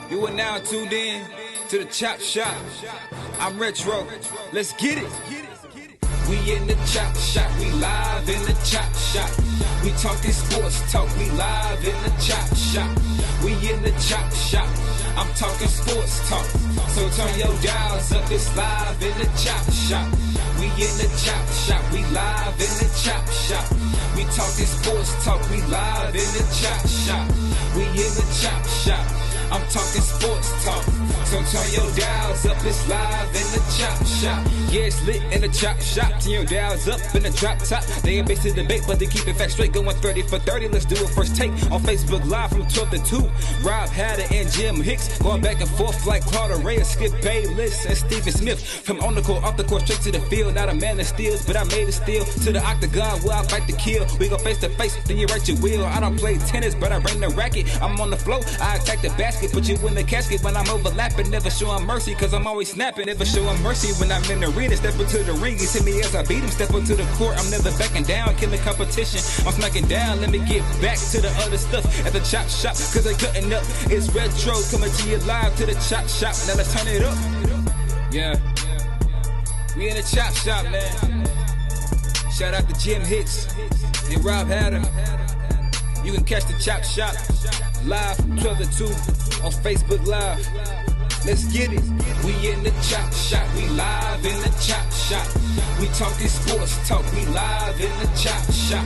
You are now tuned in to the Chop Shop. I'm Retro. Let's get it. We in the Chop Shop. We live in the Chop Shop. We talking sports talk. We live in the Chop Shop. We in the Chop Shop. I'm talking sports talk. So turn your dials up. It's live in the Chop Shop. We in the Chop Shop. We live in the Chop Shop. We talking sports talk. We live in the Chop Shop. We in the Chop Shop. I'm talking sports talk. So turn your dials up, it's live in the Chop Shop. Yeah, it's lit in the Chop Shop. Turn your dials up in the drop top. They ain't based the debate, but they keep it fact straight. Going 30 for 30, let's do a first take. On Facebook Live from 12 to 2. Rob Hatter and Jim Hicks going back and forth like Carter Ray, Skip Bayless and Stephen Smith. From on the court, off the court, straight to the field. Not a man that steals, but I made it steal. To the octagon where I fight the kill. We go face to face, then you write your will. I don't play tennis, but I bring the racket. I'm on the floor, I attack the basket. Put you in the casket when I'm overlapping. Never showing mercy, cause I'm always snapping. Never showing mercy when I'm in the arena. Step into the ring, you see me as I beat him. Step into the court, I'm never backing down. Killing competition, I'm smacking down. Let me get back to the other stuff at the Chop Shop, cause they cutting up. It's Retro coming to you live to the Chop Shop. Now let's turn it up. Yeah, we in the Chop Shop, man. Shout out to Jim Hicks and Rob Hatter. You can catch the Chop Shop live from 12 to 2 on Facebook Live. Let's get it. We in the Chop Shop. We live in the Chop Shop. We talking sports talk. We live in the Chop Shop.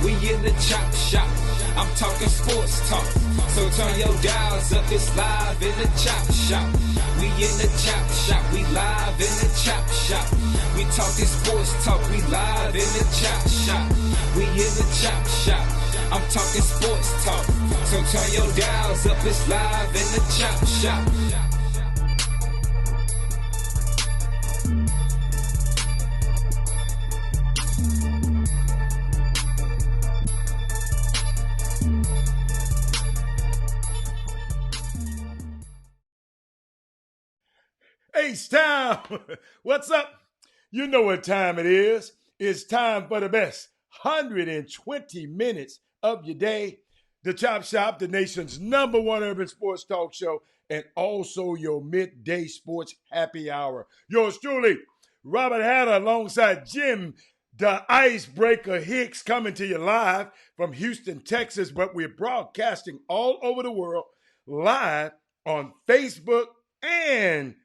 We in the Chop Shop. I'm talking sports talk. So turn your dials up. It's live in the Chop Shop. We in the Chop Shop. We live in the Chop Shop. We talking sports talk. We live in the Chop Shop. We in the Chop Shop. I'm talking sports talk. So turn your dials up. It's live in the Chop Shop. H-Town, what's up? You know what time it is. It's time for the best 120 minutes of your day. The Chop Shop, the nation's #1 urban sports talk show, and also your midday sports happy hour. Yours truly, Robert Hatter, alongside Jim, the Icebreaker Hicks, coming to you live from Houston, Texas, but we're broadcasting all over the world, live on Facebook and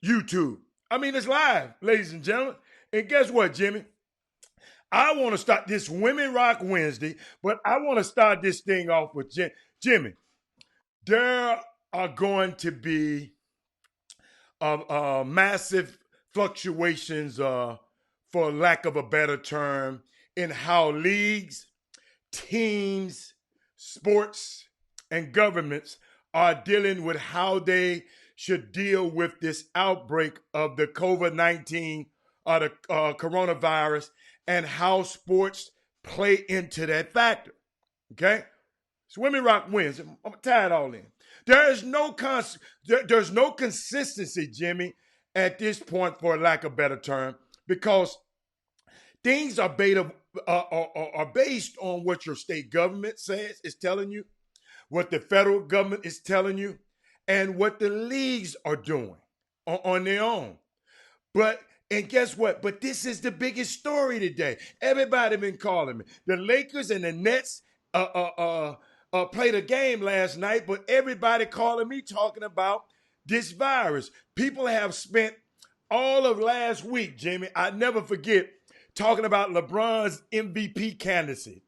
YouTube. I mean, it's live, ladies and gentlemen. And guess what, Jimmy? I want to start this Women Rock Wednesday, but I want to start this thing off with Jimmy. There are going to be massive fluctuations, for lack of a better term, in how leagues, teams, sports, and governments are dealing with how they should deal with this outbreak of the COVID-19 or the coronavirus, and how sports play into that factor. Okay? So Women Rock wins. I'm gonna tie it all in. There's no consistency, Jimmy, at this point, for lack of a better term, because things are based on what your state government says is telling you, what the federal government is telling you, and what the leagues are doing on their own. And guess what? But this is the biggest story today. Everybody been calling me. The Lakers and the Nets played a game last night, but everybody calling me talking about this virus. People have spent all of last week, Jimmy, I never forget, talking about LeBron's MVP candidacy.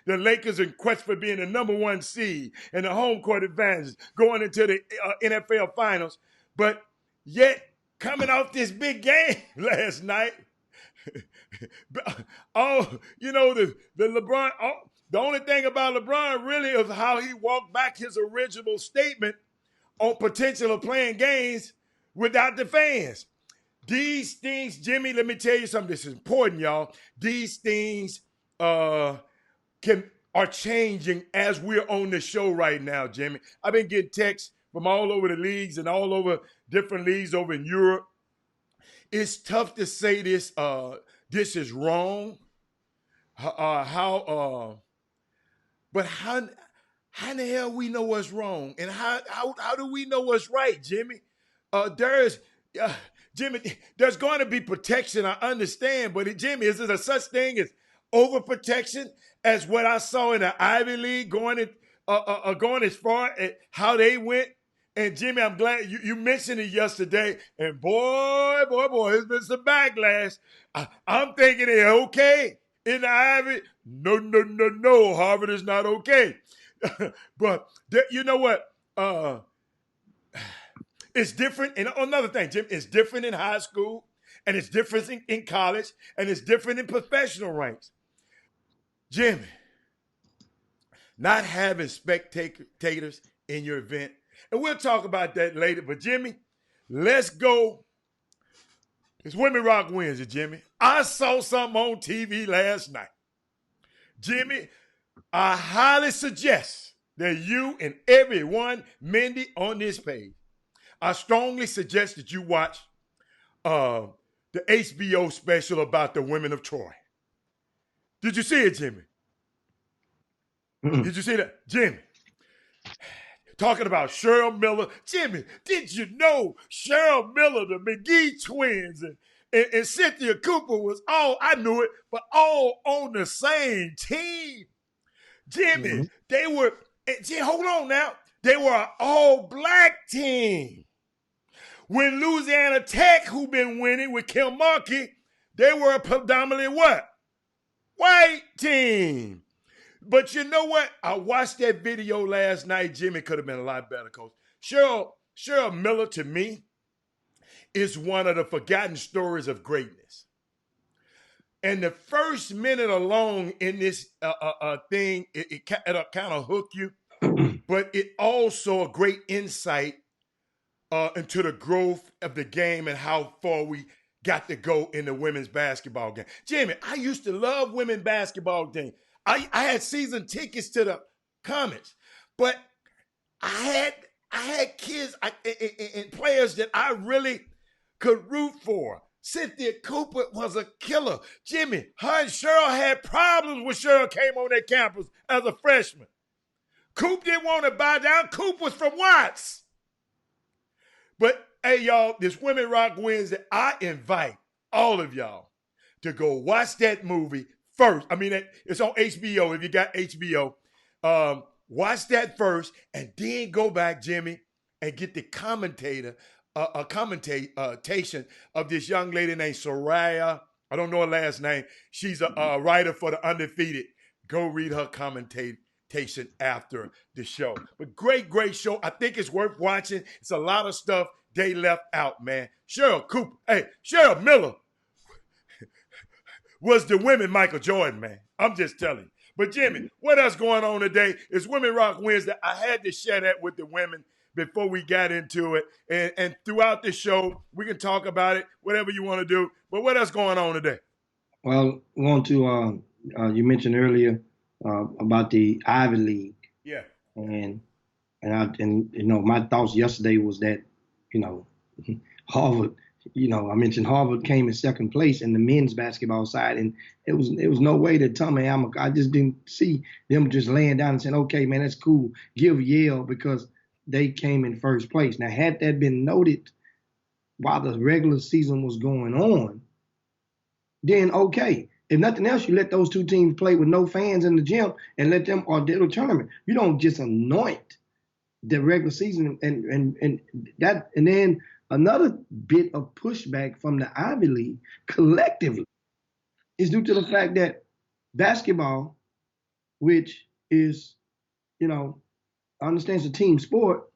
The Lakers in quest for being the #1 seed and the home court advantage going into the NFL Finals. But yet, coming off this big game last night, the LeBron, the only thing about LeBron really is how he walked back his original statement on potential of playing games without the fans. These things, Jimmy, let me tell you something. This is important, y'all. These things are changing as we're on the show right now, Jimmy. I've been getting texts from all over the leagues and all over different leagues over in Europe. It's tough to say this is wrong. How how in the hell we know what's wrong? And how do we know what's right, Jimmy? Jimmy, there's going to be protection, I understand, but Jimmy, is it a such thing as overprotection as what I saw in the Ivy League going as far as how they went? And Jimmy, I'm glad you mentioned it yesterday. And boy, there's been some backlash. I'm thinking they're okay in the Ivy. No. Harvard is not okay. But you know what? It's different. And another thing, Jim, it's different in high school, and it's different in college, and it's different in professional ranks. Jimmy, not having spectators in your event, and we'll talk about that later. But Jimmy, let's go. It's Women Rock Wednesday, Jimmy. I saw something on TV last night. Jimmy, I highly suggest that you and everyone, Mindy, on this page, I strongly suggest that you watch the HBO special about the women of Troy. Did you see it, Jimmy? Did you see that? Jimmy, talking about Cheryl Miller. Jimmy, did you know Cheryl Miller, the McGee twins, and Cynthia Cooper was I knew it, but all on the same team? Jimmy, they were, hold on now, they were an all-black team. When Louisiana Tech, who been winning with Kim Mulkey, they were a predominantly what? White team. But you know what? I watched that video last night. Jimmy could have been a lot better, Coach. Cheryl Miller, to me, is one of the forgotten stories of greatness. And the first minute alone in this thing, it'll kind of hook you, but it also a great insight into the growth of the game and how far we got to go in the women's basketball game. Jimmy, I used to love women's basketball game. I had season tickets to the Comets, but I had kids and players that I really could root for. Cynthia Cooper was a killer. Jimmy, her and Cheryl had problems when Cheryl came on that campus as a freshman. Coop didn't want to bow down. Coop was from Watts. But, hey, y'all, this Women Rock Wednesday, I invite all of y'all to go watch that movie first. I mean, it's on HBO if you got HBO. Watch that first and then go back, Jimmy, and get the commentation of this young lady named Soraya. I don't know her last name. She's a writer for The Undefeated. Go read her commentation after the show. But great show. I think it's worth watching. It's a lot of stuff they left out, man. Cheryl Miller was the women Michael Jordan, man. I'm just telling you. But Jimmy, what else going on today? It's Women Rock Wednesday. I had to share that with the women before we got into it. And throughout the show, we can talk about it, whatever you want to do. But what else going on today? Well, I want to, you mentioned earlier about the Ivy League. Yeah. And my thoughts yesterday was that, Harvard, I mentioned Harvard came in second place in the men's basketball side, and it was no way that Tommy Allen, I just didn't see them just laying down and saying, okay, man, that's cool. Give Yale because they came in first place. Now, had that been noted while the regular season was going on, then okay. If nothing else, you let those two teams play with no fans in the gym and let them or the tournament. You don't just anoint the regular season and that. And then another bit of pushback from the Ivy League collectively is due to the fact that basketball, which is, I understand it's a team sport,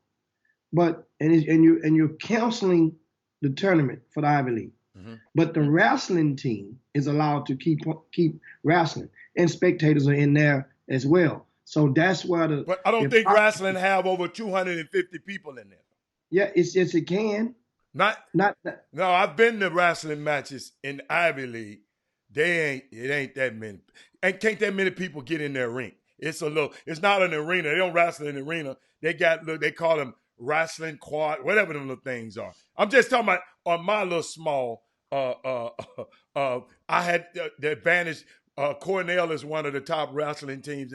but you're counseling the tournament for the Ivy League. Mm-hmm. But the wrestling team is allowed to keep wrestling, and spectators are in there as well. So that's why But I don't think wrestling have over 250 people in there. Yeah, it can. No, I've been to wrestling matches in the Ivy League. It ain't that many. And can't that many people get in their ring. It's not an arena. They don't wrestle in the arena. They call them wrestling quad, whatever them little things are. I'm just talking about on my little small, I had the advantage. Cornell is one of the top wrestling teams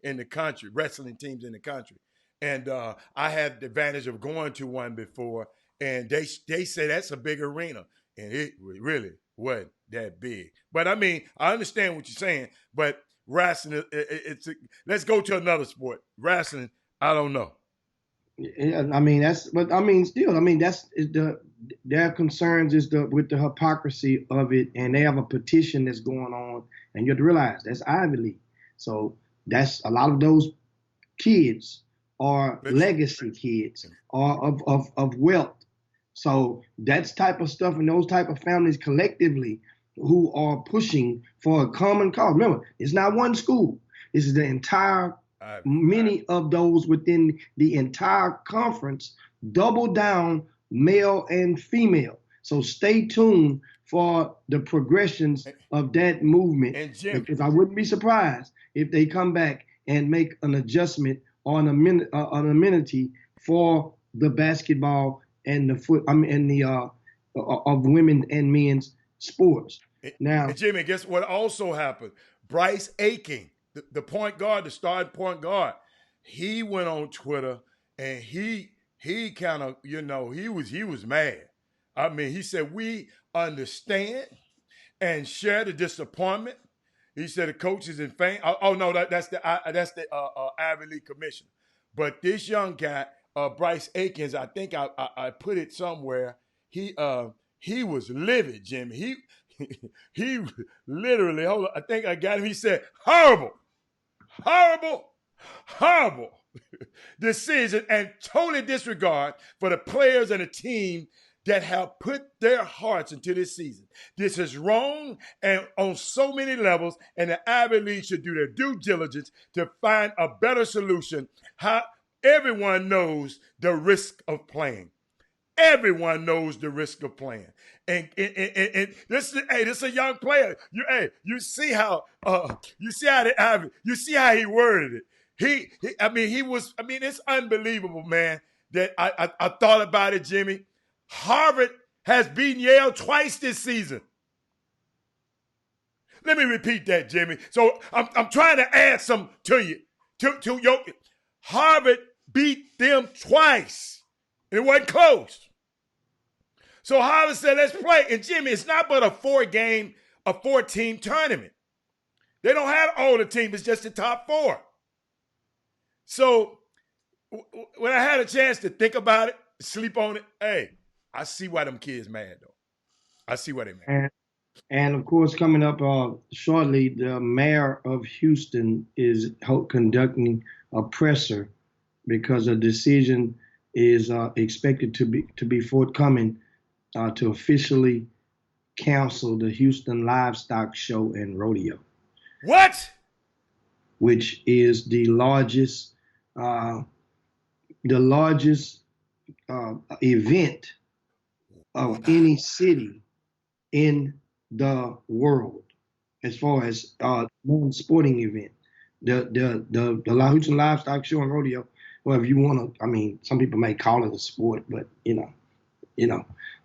in the country, wrestling teams in the country. And I had the advantage of going to one before, and they say that's a big arena, and it really wasn't that big. But I mean, I understand what you're saying, but wrestling, let's go to another sport. Wrestling, I don't know. Yeah, I mean that's their concerns is with the hypocrisy of it, and they have a petition that's going on, and you have to realize that's Ivy League, so that's a lot of those kids are legacy kids, are of wealth, so that's type of stuff, and those type of families collectively who are pushing for a common cause. Remember, it's not one school; this is the entire. Many of those within the entire conference double down male and female. So stay tuned for the progressions of that movement. And Jim, because I wouldn't be surprised if they come back and make an adjustment on an amenity for the basketball and the of women and men's sports. Now, and Jimmy, guess what also happened? Bryce Aiken, the point guard, the starting point guard, he went on Twitter and he kind of, he was mad. I mean, he said, we understand and share the disappointment. He said the coaches and fans. Oh no, that's the Ivy League commissioner. But this young guy, Bryce Aikens, I think I put it somewhere. He was livid, Jimmy. He literally, hold on, I think I got him. He said, horrible decision and totally disregard for the players and the team that have put their hearts into this season. This is wrong and on so many levels, and the Ivy League should do their due diligence to find a better solution. How everyone knows the risk of playing. Everyone knows the risk of playing. And this is a young player. You see how he worded it. It's unbelievable, man, that I thought about it, Jimmy. Harvard has beaten Yale twice this season. Let me repeat that, Jimmy. So I'm trying to add some to you. To your Harvard beat them twice. It wasn't close. So Harvard said, let's play. And Jimmy, it's not but a 4-team tournament. They don't have all the teams. It's just the top 4. So when I had a chance to think about it, sleep on it, I see why them kids mad, though. I see why they mad. And of course, coming up shortly, the mayor of Houston is conducting a presser because a decision is expected to be forthcoming to officially cancel the Houston Livestock Show and Rodeo. What? Which is the largest event of any city in the world, as far as non-sporting event. The Houston Livestock Show and Rodeo. Well, if you want to, some people may call it a sport, but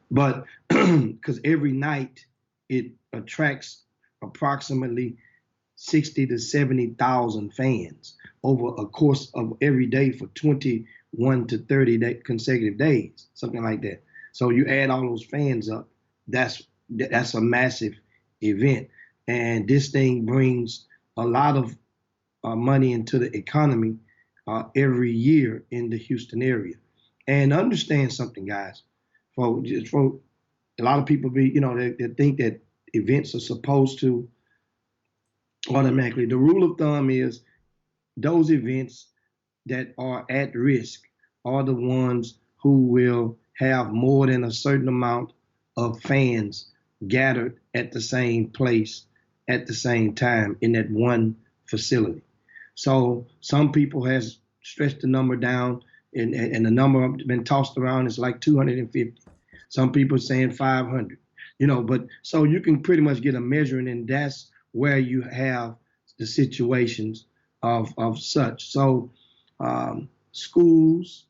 but because every night it attracts approximately 60 to 70,000 fans over a course of every day for 21 to 30 consecutive days, something like that. So you add all those fans up, that's a massive event. And this thing brings a lot of money into the economy every year in the Houston area. And understand something, guys. For a lot of people, they think that events are supposed to automatically. The rule of thumb is those events that are at risk are the ones who will have more than a certain amount of fans gathered at the same place at the same time in that one facility. So some people has stretched the number down, and the number been tossed around is like 250. Some people saying 500. But so you can pretty much get a measuring, and that's where you have the situations of such. So schools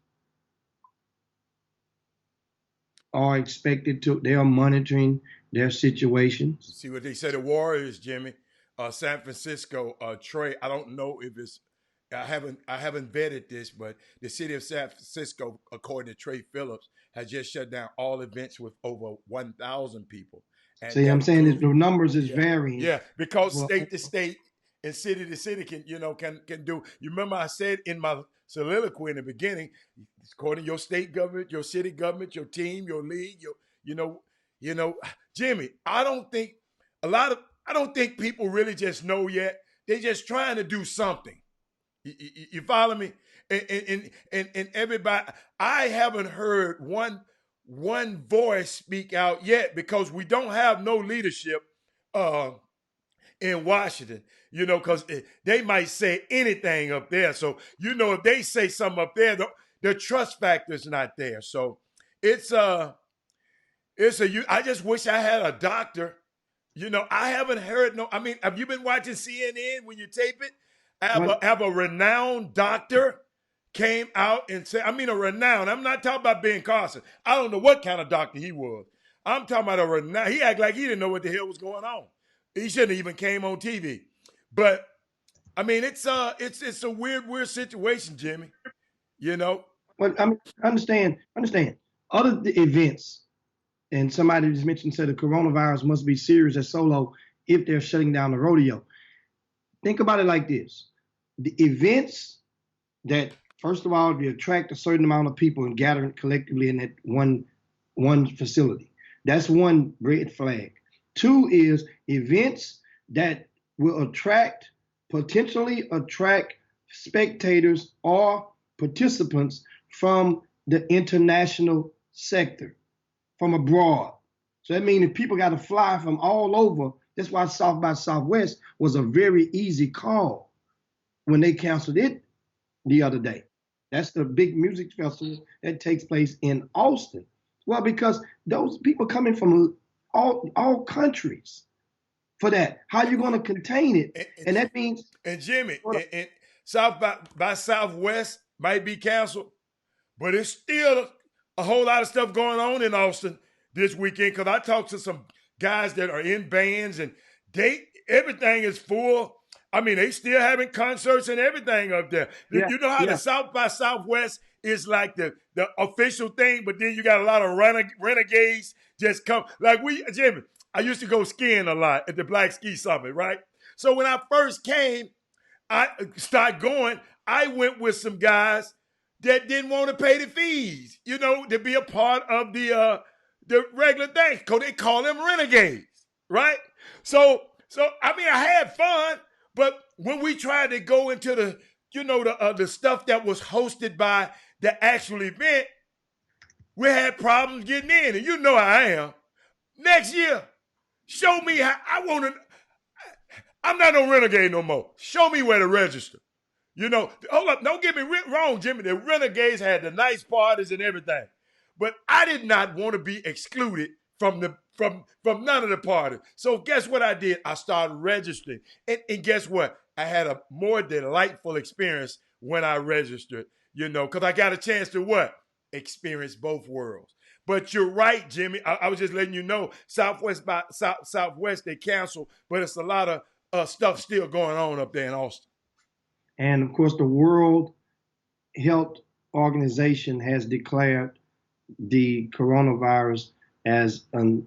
are expected to, they are monitoring their situations. See what they said, the Warriors, Jimmy, San Francisco, Trey, I don't know if it's I haven't vetted this, but the city of San Francisco, according to Trey Phillips, has just shut down all events with over 1,000 people, and See, that I'm saying that includes the numbers is yeah, varying. yeah, because Well, state to state and city to city can do. You remember I said in my soliloquy in the beginning, according to your state government, your city government, your team, your league, you know, you know, Jimmy. I don't think people really just know yet. They're just trying to do something. You follow me? And everybody, I haven't heard one voice speak out yet because we don't have no leadership uh, in Washington. Because they might say anything up there. So if they say something up there, the trust factor is not there. So it's I just wish I had a doctor. I haven't heard no. I mean, have you been watching CNN when you tape it? well, Have a renowned doctor came out and said, I mean, a renowned. I'm not talking about Ben Carson. I don't know what kind of doctor he was. I'm talking about a renowned. He acted like he didn't know what the hell was going on. He shouldn't have even came on TV. But I mean, it's a weird situation, Jimmy. You know. well, I mean, understand. Other events, and somebody just mentioned said the coronavirus must be serious as solo if they're shutting down the rodeo. Think about it like this: the events that, first of all, they attract a certain amount of people and gather collectively in that one facility. That's one red flag. Two is events that will potentially attract spectators or participants from the international sector, from abroad. So that means if people got to fly from all over, that's why South by Southwest was a very easy call when they canceled it the other day. That's the big music festival that takes place in Austin. Well, because those people coming from all countries for that. How are you going to contain it? And that means. And Jimmy, and South by Southwest might be canceled, but it's still a whole lot of stuff going on in Austin this weekend. Because I talked to some guys that are in bands, and everything is full. I mean, they still having concerts and everything up there. Yeah, you know how the South by Southwest is like the official thing, but then you got a lot of renegades just come. Like Jimmy, I used to go skiing a lot at the Black Ski Summit, right? So when I first came, I started going. I went with some guys that didn't want to pay the fees, to be a part of the regular thing. Cause they call them renegades, right? So I mean, I had fun, but when we tried to go into the stuff that was hosted by the actual event, we had problems getting in, and you know how I am. Next year, show me how I want to. I'm not no renegade no more. Show me where to register. Hold up. Don't get me wrong, Jimmy. The renegades had the nice parties and everything, but I did not want to be excluded from none of the parties. So guess what I did? I started registering, and guess what? I had a more delightful experience when I registered. Because I got a chance to what? Experience both worlds. But you're right, Jimmy. I was just letting you know, Southwest they canceled, but it's a lot of stuff still going on up there in Austin. And of course, the World Health Organization has declared the coronavirus as a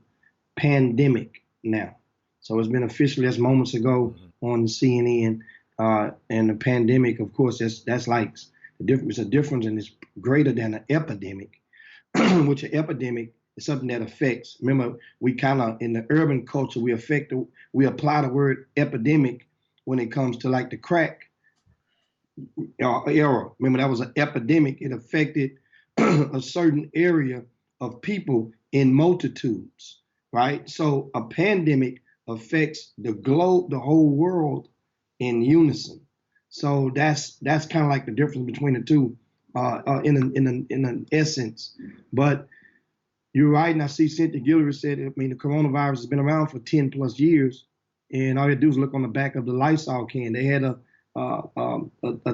pandemic now. So it's been officially, as moments ago on CNN, and the pandemic, of course, that's like it's a difference, and it's greater than an epidemic, which an epidemic is something that affects. Remember, we kind of, in the urban culture, we apply the word epidemic when it comes to like the crack era. Remember, that was an epidemic. It affected a certain area of people in multitudes, right? So a pandemic affects the globe, the whole world in unison. So that's kind of like the difference between the two in an essence. But you're right, and I see Cynthia Guillory said, I mean, the coronavirus has been around for 10 plus years, and all you do is look on the back of the Lysol can. They had I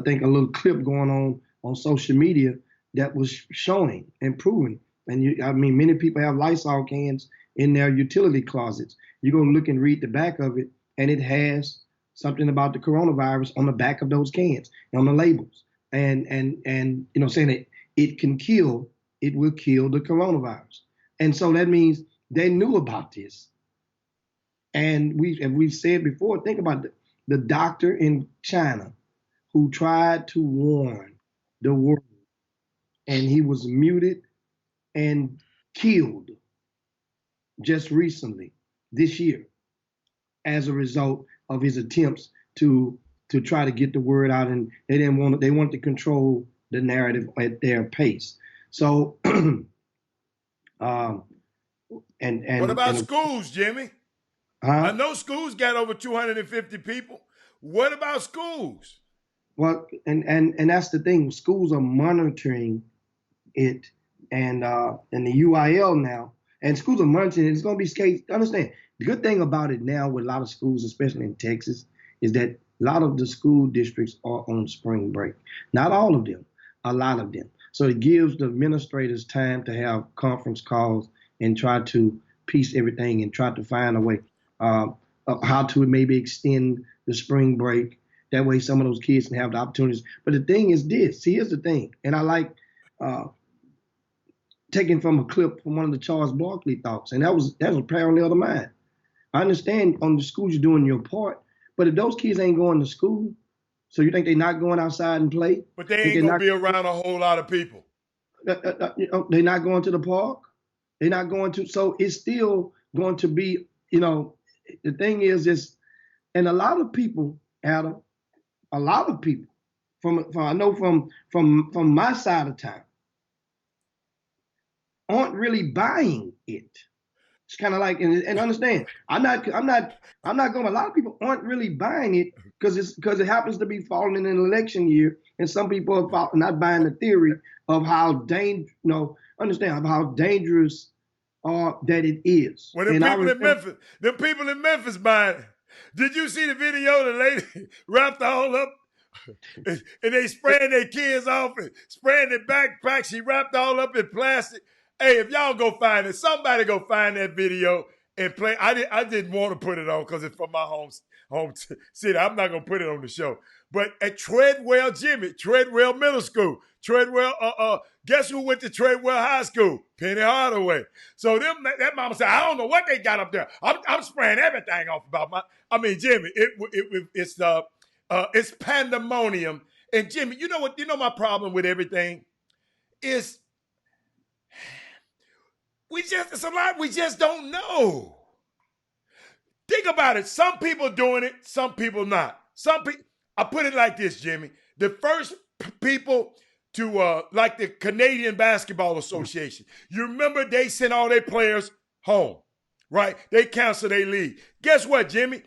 think a little clip going on social media that was showing and proving. And many people have Lysol cans in their utility closets. You go look and read the back of it, and it has something about the coronavirus on the back of those cans, on the labels, and saying that it will kill the coronavirus. And so that means they knew about this. And we've said before, think about the doctor in China who tried to warn the world, and he was muted and killed just recently this year as a result of his attempts to try to get the word out, and they wanted to control the narrative at their pace. So what about schools, Jimmy? I know schools got over 250 people. What about schools? Well, and that's the thing. Schools are monitoring it, and the UIL now, and schools are monitoring it. It's going to be scary. Understand, the good thing about it now with a lot of schools, especially in Texas, is that a lot of the school districts are on spring break. Not all of them, a lot of them. So it gives the administrators time to have conference calls and try to piece everything and try to find a way of how to maybe extend the spring break. That way some of those kids can have the opportunities. But the thing is this. See, here's the thing. And I like taking from a clip from one of the Charles Barkley thoughts. And that was parallel to mine. I understand on the schools you're doing your part, but if those kids ain't going to school, so you think they're not going outside and play? But they ain't going to be around a whole lot of people. They're not going to the park. They're not going to. So it's still going to be, the thing is, and a lot of people, Adam, a lot of people I know from my side of town aren't really buying it. It's kind of like, and understand, I'm not going. A lot of people aren't really buying it because it happens to be falling in an election year, and some people are not buying the theory of how dangerous that it is. Well, them people in Memphis buying it. Did you see the video? The lady wrapped all up, and they spraying their kids off and spraying their backpacks. She wrapped all up in plastic. Hey, if y'all go find it, somebody go find that video and play. I didn't want to put it on because it's from my home city. I'm not gonna put it on the show. But at Treadwell Middle School, guess who went to Treadwell High School? Penny Hardaway. So that mama said, I don't know what they got up there. I'm spraying everything off about Jimmy, it's pandemonium. And Jimmy, you know what? You know my problem with everything is. It's a lot we just don't know. Think about it. Some people doing it, some people not. I put it like this, Jimmy. The first people to, like the Canadian Basketball Association, you remember they sent all their players home, right? They canceled their league. Guess what, Jimmy?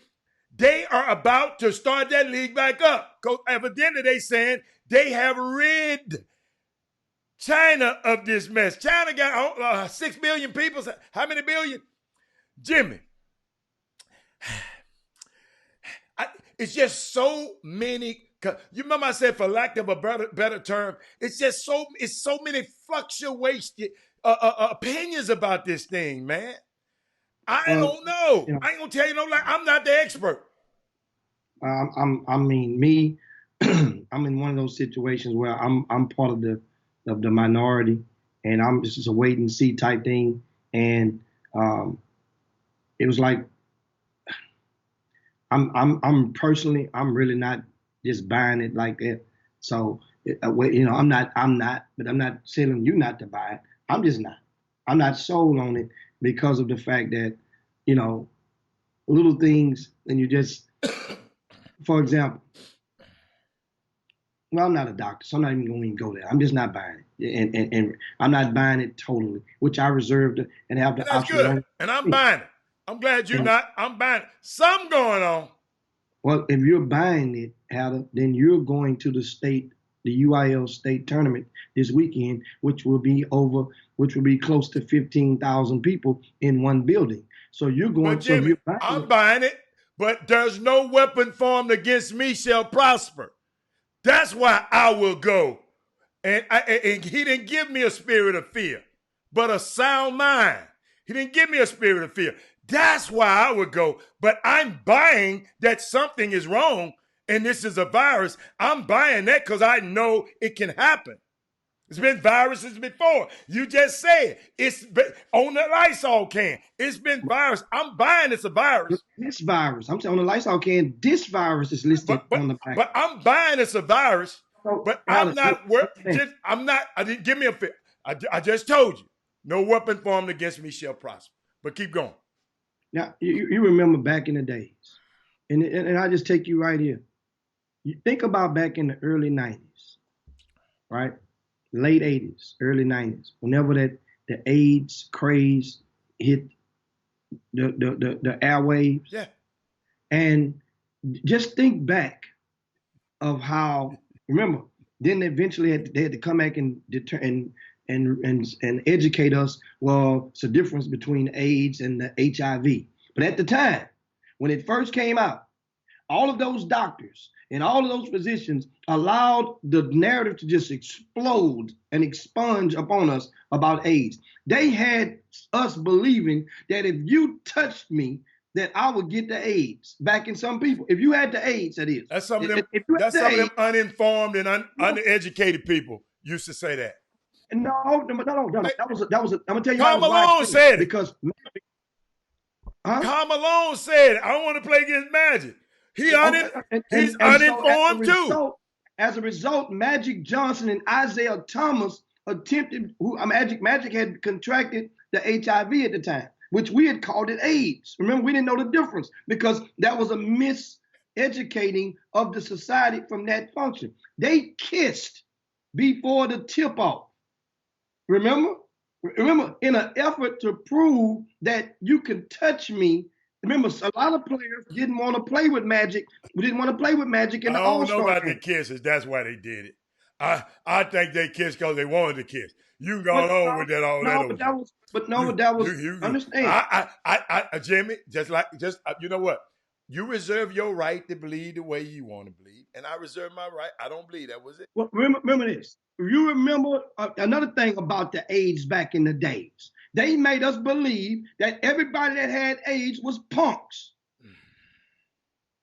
They are about to start that league back up. Because evidently they saying they have rid China of this mess. China got 6 billion people. How many billion? Jimmy, it's just so many. You remember I said, for lack of a better term, it's so many fluctuating opinions about this thing, man. I don't know. I ain't gonna tell you no lie. I'm not the expert. I'm in one of those situations where I'm part of the minority, and I'm just a wait and see type thing. And it was like, I'm personally, I'm really not just buying it like that. So, I'm not, but I'm not telling you not to buy it. I'm just not. I'm not sold on it because of the fact that, little things, and you just, for example, well, I'm not a doctor, so I'm not even going to go there. I'm just not buying it, and I'm not buying it totally, which I reserved and have the option. That's good, and I'm buying it. I'm glad you're not. I'm buying it. Something going on. Well, if you're buying it, Adam, then you're going to the UIL state tournament this weekend, which will be close to 15,000 people in one building. So you're going. But Jimmy, I'm buying it, but there's no weapon formed against me shall prosper. That's why I will go. And he didn't give me a spirit of fear, but a sound mind. He didn't give me a spirit of fear. That's why I would go. But I'm buying that something is wrong and this is a virus. I'm buying that because I know it can happen. It's been viruses before. You just said it's been on the Lysol can. It's been virus. I'm buying it's a virus. This virus, I'm saying on the Lysol can, this virus is listed on the back. But I'm buying it's a virus. So, But I'm not. I'm not. I didn't give me a fit. I just told you, no weapon formed against me shall prosper. But keep going. Now you remember back in the days, and I just take you right here. You think about back in the early '90s, right? Late '80s, early '90s. Whenever the AIDS craze hit the airwaves, yeah. And just think back of how. Remember, then eventually they had to come back and educate us. Well, it's a difference between AIDS and the HIV. But at the time, when it first came out, all of those doctors and all of those physicians allowed the narrative to just explode and expunge upon us about AIDS. They had us believing that if you touched me, that I would get the AIDS. Back in some people, if you had the AIDS, that is. That's some of them. That's some of them uninformed and uneducated people used to say that. No. That was. I'm gonna tell you. Karl Malone said it because. Karl Malone said it. I don't want to play against Magic. He's uninformed too. As a result, Magic Johnson and Isaiah Thomas attempted. Magic had contracted the HIV at the time, which we had called it AIDS. Remember, we didn't know the difference because that was a miseducating of the society from that function. They kissed before the tip-off. Remember, in an effort to prove that you could touch me. Remember, a lot of players didn't want to play with Magic. We didn't want to play with Magic in the All-Star. I don't know about the kisses. That's why they did it. I think they kissed because they wanted to kiss. You go on with that all that. Understand. Jimmy, you know what? You reserve your right to believe the way you want to believe, and I reserve my right. I don't believe that was it. Well, remember this. You remember another thing about the AIDS back in the days. They made us believe that everybody that had AIDS was punks.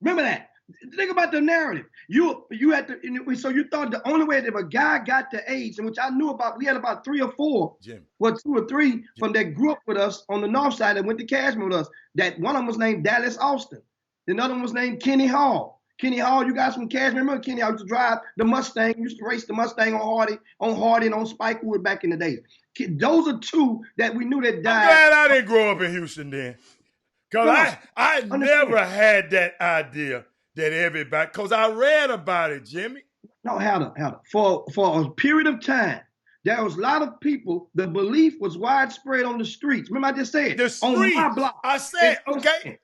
Remember that. Think about the narrative. You had to, so you thought the only way that if a guy got the AIDS, and which I knew about, we had about 3 or 4, Jim. Well, 2 or 3 from that grew up with us on the north side that went to Cashmere with us. That one of them was named Dallas Austin. Another one was named Kenny Hall. Kenny Hall, you guys from Cashmere, remember Kenny Hall used to drive the Mustang, used to race the Mustang on Hardy and on Spikewood back in the day. Those are 2 that we knew that died. I'm glad I didn't grow up in Houston then. Because I never had that idea that everybody, because I read about it, Jimmy. No, Hatter. For a period of time, there was a lot of people, the belief was widespread on the streets. Remember I just said, the streets. On my block. I said, okay.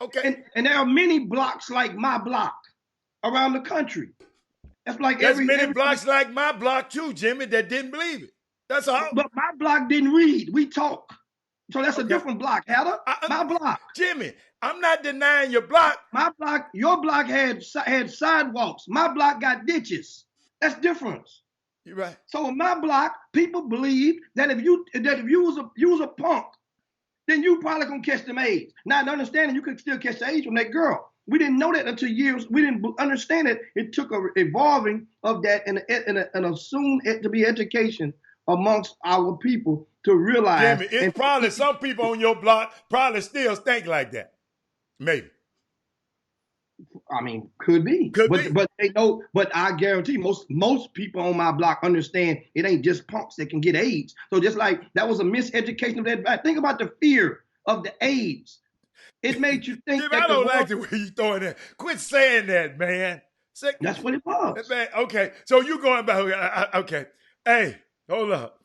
And there are many blocks like my block around the country. That's like There's many blocks like my block too, Jimmy, that didn't believe it. That's all. But my block didn't read. We talk. So that's a different block, Hatter. My block. Jimmy, I'm not denying your block. My block, your block had sidewalks. My block got ditches. That's difference. You're right. So in my block, people believed that if you was a punk, then you probably gonna catch them AIDS. Now, understanding you could still catch the AIDS from that girl. We didn't know that until years. We didn't understand it. It took a evolving of that and a soon to be education amongst our people to realize. Jimmy, it's probably some people on your block probably still think like that. Maybe. I mean, could be. But they know. But I guarantee most people on my block understand it ain't just punks that can get AIDS. So just like that was a miseducation of that. Think about the fear of the AIDS. It made you think. Jimmy, I don't like the way you throwing that. Quit saying that, man. That's what it was. Man, okay, so you going back? Okay, hey, hold up.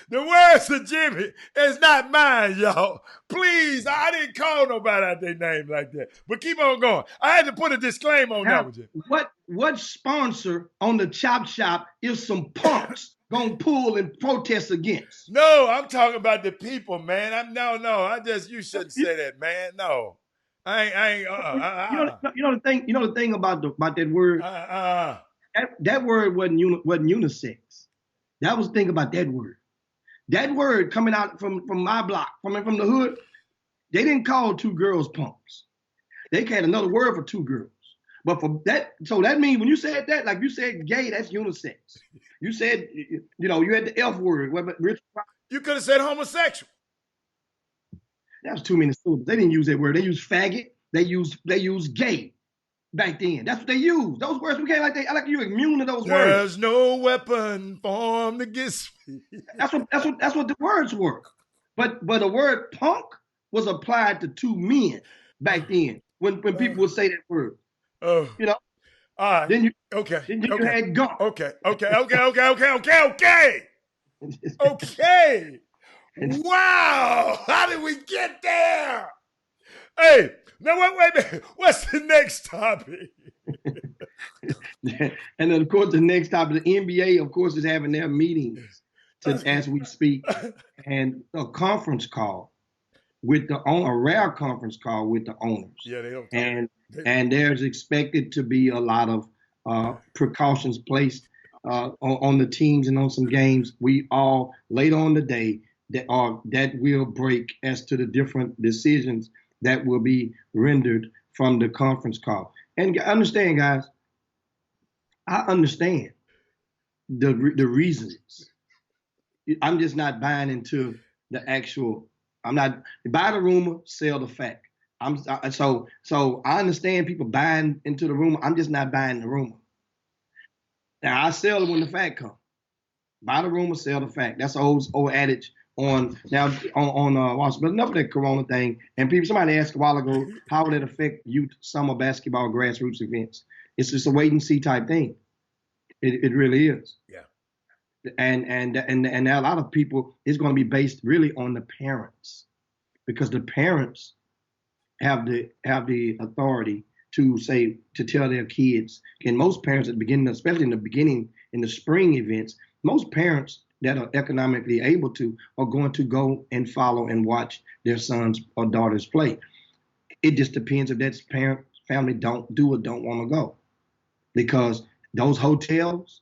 The words of Jimmy is not mine, y'all. Please, I didn't call nobody out their name like that. But keep on going. I had to put a disclaimer on that with you. What sponsor on the Chop Shop is some punks gonna pull and protest against? No, I'm talking about the people, man. You shouldn't say that, man. No. I ain't. You know the thing about that word. That word wasn't unisex. That was the thing about that word. That word coming out from my block, coming from the hood, They didn't call two girls punks. They had another word for two girls. But for that, so that means when you said that, like you said gay, that's unisex. You said, you had the F word. You could have said homosexual. That was too many syllables. They didn't use that word. They used faggot. They used gay back then. That's what they used. Those words became like you immune to those words. There's no weapon formed against me. That's what the words were. But the word punk was applied to two men back then when people would say that word. All right. Then you you had gunk. Okay. Wow. How did we get there? Hey, now wait a minute. What's the next topic? And then, of course, the next topic, the NBA, of course, is having their meetings as we speak, and a conference call with a rare conference call with the owners. Yeah, they don't. And there's expected to be a lot of precautions placed on the teams and on some games. We all later on today that will break as to the different decisions that will be rendered from the conference call. And understand, guys, I understand the reasons. I'm just not buying into the actual. I'm not buy the rumor, sell the fact. So I understand people buying into the rumor. I'm just not buying the rumor. Now I sell it when the fact comes. Buy the rumor, sell the fact. That's an old adage on Washington. But enough of that Corona thing. And somebody asked a while ago, how would it affect youth summer basketball grassroots events? It's just a wait and see type thing. It really is. Yeah. And a lot of people, it's going to be based really on the parents, because the parents have the authority to tell their kids. And most parents at the beginning, especially in the spring events, most parents that are economically able to are going to go and follow and watch their sons or daughters play. It just depends if that family don't want to go, because those hotels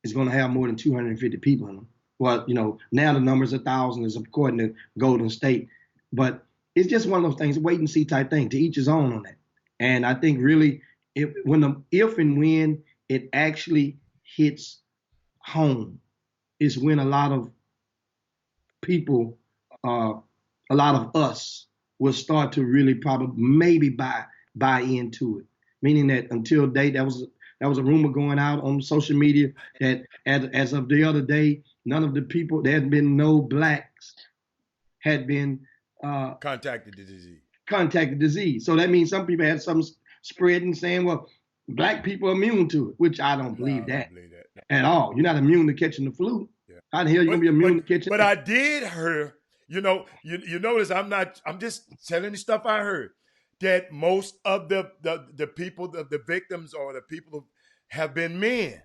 is going to have more than 250 people in them. Well, now the number's 1,000 is according to Golden State, but it's just one of those things, wait and see type thing, to each his own on that. And I think really if and when it actually hits home is when a lot of people, a lot of us will start to really maybe buy into it. Meaning that until that was a rumor going out on social media that as of the other day, none of the people, there had been no blacks had been contacted the disease. So that means some people had some spreading saying, well, black people are immune to it, which I don't believe that at all. You're not immune to catching the flu. Yeah. How the hell are you going to be immune to catching But I did hear, you notice I'm just telling you stuff I heard, that most of the people, the victims or the people who have been men.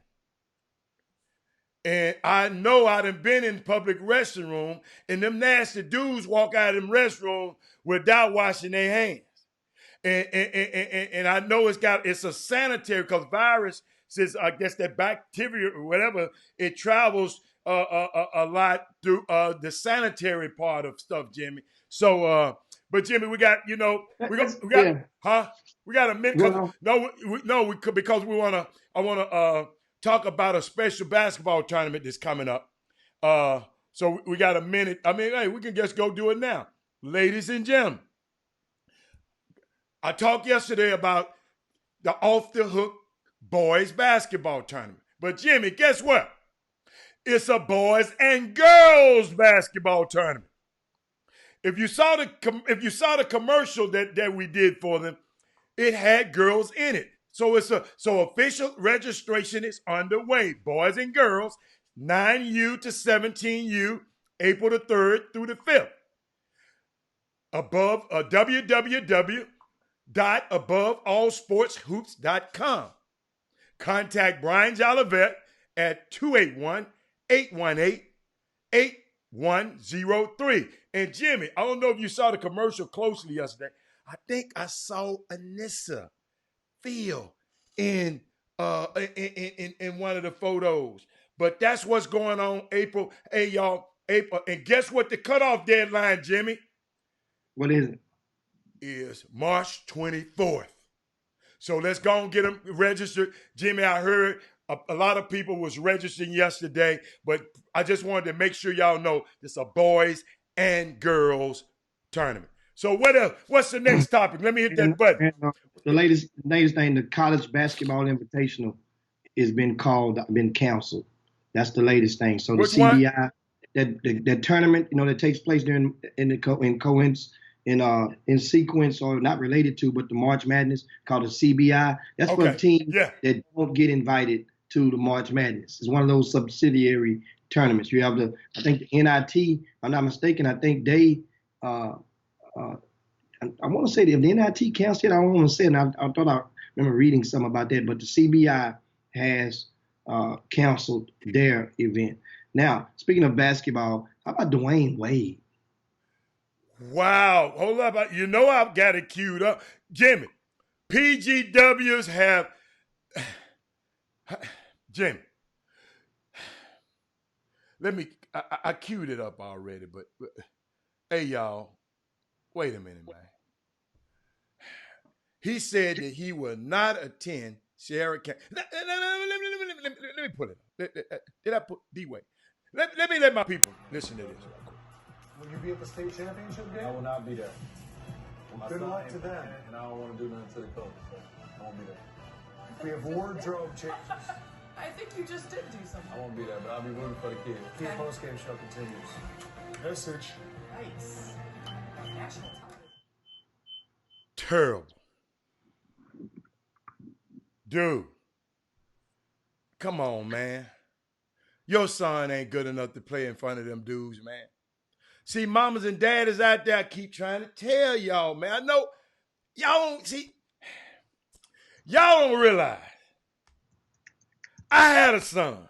And I know I done been in public restroom and them nasty dudes walk out of them restroom without washing their hands. And I know it's a sanitary, because virus says, I guess that bacteria or whatever, it travels a lot through the sanitary part of stuff, Jimmy. So, but Jimmy, we got a minute. Because I want to talk about a special basketball tournament that's coming up. So we got a minute. I mean, hey, we can just go do it now. Ladies and gentlemen, I talked yesterday about the Off the Hook boys basketball tournament. But Jimmy, guess what? It's a boys and girls basketball tournament. If you saw the commercial that we did for them, it had girls in it. So official registration is underway. Boys and girls, 9U to 17U, April the 3rd through the 5th. www.aboveallsportshoops.com. Contact Brian Jolivet at 281-818-8103. And Jimmy, I don't know if you saw the commercial closely yesterday. I think I saw Anissa Field in one of the photos. But that's what's going on April. Hey, y'all, April. And guess what the cutoff deadline, Jimmy? What is it? Is March 24th. So let's go and get them registered. Jimmy, I heard a lot of people was registering yesterday, but I just wanted to make sure y'all know it's a boys and girls tournament. So what else? What's the next topic? Let me hit that button. The latest thing, the college basketball invitational has been canceled. That's the latest thing. So Which the CBI, that tournament, that takes place during in sequence or not related to, but the March Madness called the CBI. That's for teams that don't get invited to the March Madness. It's one of those subsidiary tournaments. You have I think the NIT, if I'm not mistaken, I think they, I want to say that if the NIT canceled it, I don't want to say it. And I thought I remember reading something about that, but the CBI has canceled their event. Now, speaking of basketball, how about Dwayne Wade? Wow. Hold up. I've got it queued up. Jimmy, PGWs have... Jimmy, I queued it up already, but hey, y'all, wait a minute, man. He said that he will not attend Sierra County. Let me pull it up. Did I put D-Way? Let me let my people listen to this real quick. Will you be at the state championship game? I will not be there. Well, good luck to them. And I don't want to do nothing to the coach, so I won't be there. If we have wardrobe changes, I think you just did do something. I won't be there, but I'll be rooting for the kids. the post-game show continues. Message. Nice. National television. Terrible. Dude, come on, man. Your son ain't good enough to play in front of them dudes, man. See, mamas and daddies out there, I keep trying to tell y'all, man. I know y'all don't realize. I had a son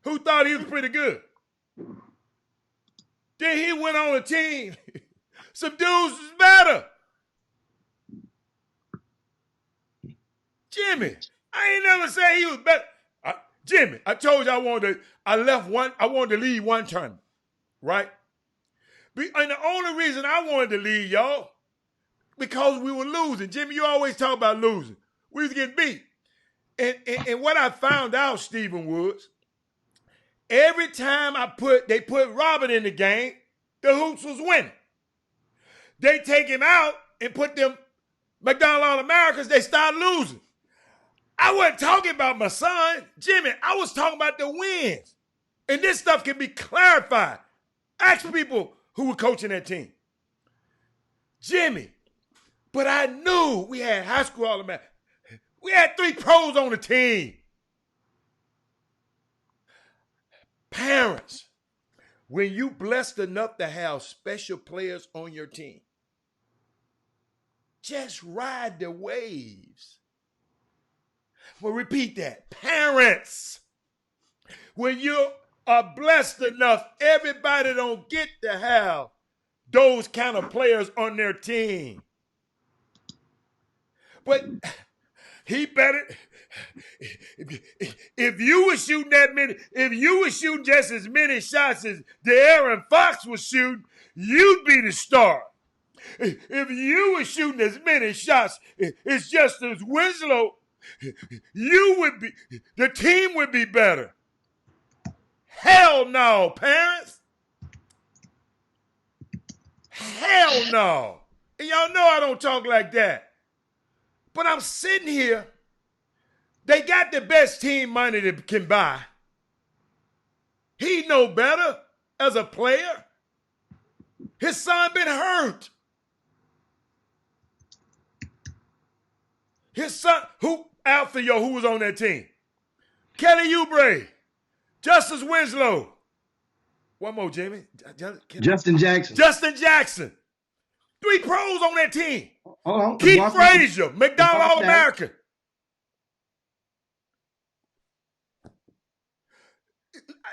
who thought he was pretty good. Then he went on a team. Some dudes was better. Jimmy, I ain't never say he was better. Jimmy, I told you I wanted to lead one tournament, right? And the only reason I wanted to lead, y'all, because we were losing. Jimmy, you always talk about losing. We was getting beat. And what I found out, Stephen Woods, every time they put Robert in the game, the Hoops was winning. They take him out and put them McDonald All-Americans, they start losing. I wasn't talking about my son, Jimmy. I was talking about the wins. And this stuff can be clarified. Ask people who were coaching that team. Jimmy, but I knew we had high school All-Americans. We had 3 pros on the team. Parents, when you blessed enough to have special players on your team, just ride the waves. Well, repeat that. Parents, when you are blessed enough, everybody don't get to have those kind of players on their team. But he better, if you were shooting that many, if you were shooting just as many shots as De'Aaron Fox was shooting, you'd be the star. If you were shooting as many shots as Justice Winslow, the team would be better. Hell no, parents. Hell no. And y'all know I don't talk like that. But I'm sitting here. They got the best team money they can buy. He know better as a player. His son been hurt. His son, who was on that team? Kelly Oubre, Justice Winslow. One more, Jimmy. Justin Jackson. Justin Jackson. 3 pros on that team. Hold on. Keith Frazier, McDonald All-American.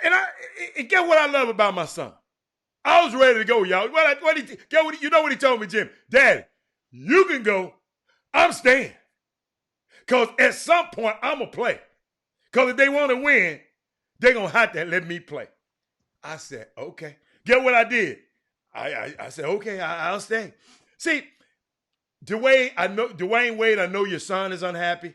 And get what I love about my son. I was ready to go, y'all. You know what he told me, Jim? Daddy, you can go. I'm staying. Because at some point, I'm going to play. Because if they want to win, they're going to have to let me play. I said, okay. Get what I did? I said, okay, I'll stay. See, Dwayne Wade, I know your son is unhappy.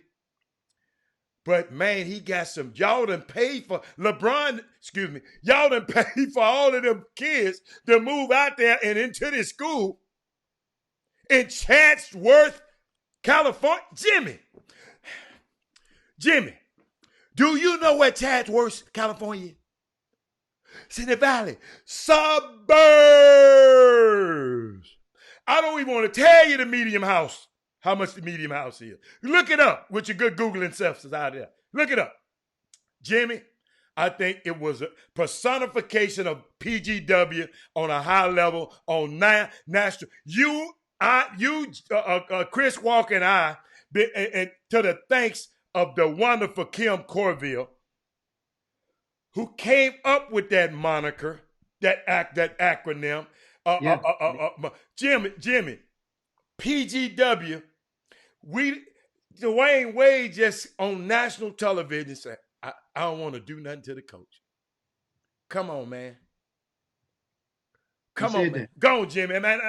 But man, he got some. Y'all done paid for LeBron, excuse me. Y'all done paid for all of them kids to move out there and into this school in Chatsworth, California. Jimmy, do you know where Chatsworth, California is? It's in the valley. Suburbs. I don't even want to tell you the medium house, how much the medium house is. Look it up with your good Googling selves out there. Look it up. Jimmy, I think it was a personification of PGW on a high level on national. Chris Walker and I, and to the thanks of the wonderful Kim Corville, who came up with that moniker, that acronym. Jimmy, PGW. Dwayne Wade just on national television said, I don't want to do nothing to the coach. Come on, man. Come on, man. Go on, Jimmy. Man,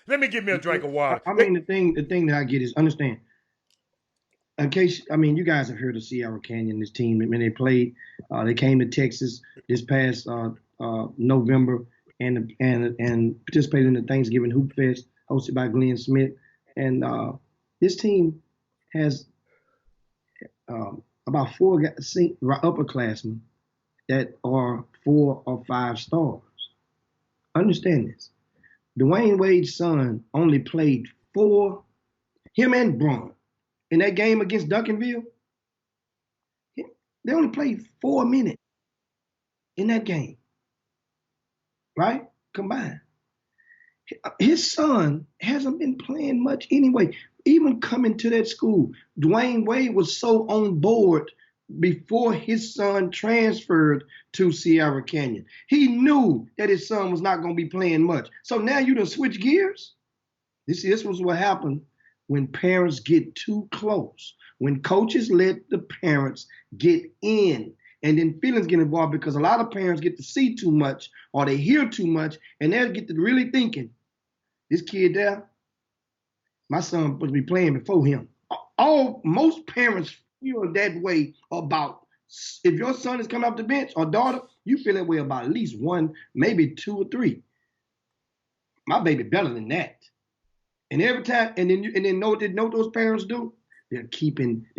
let me get me a drink of water. I mean, the thing that I get is, understand. In case, I mean, you guys have heard of Sierra Canyon, this team. When they played, they came to Texas this past November and participated in the Thanksgiving Hoop Fest hosted by Glenn Smith. And this team has about 4 upperclassmen that are 4 or 5 stars. Understand this. Dwayne Wade's son only played 4, him and Braun, in that game against Duncanville. They only played 4 minutes in that game, right? Combined. His son hasn't been playing much anyway. Even coming to that school, Dwayne Wade was so on board before his son transferred to Sierra Canyon. He knew that his son was not going to be playing much. So now you done switch gears? This was what happened when parents get too close. When coaches let the parents get in, and then feelings get involved, because a lot of parents get to see too much or they hear too much, and they'll get to really thinking, this kid there, my son supposed to be playing before him. Most parents feel that way about, if your son is coming off the bench or daughter, you feel that way about at least 1, maybe 2 or 3. My baby better than that. And every time, and then know what those parents do? They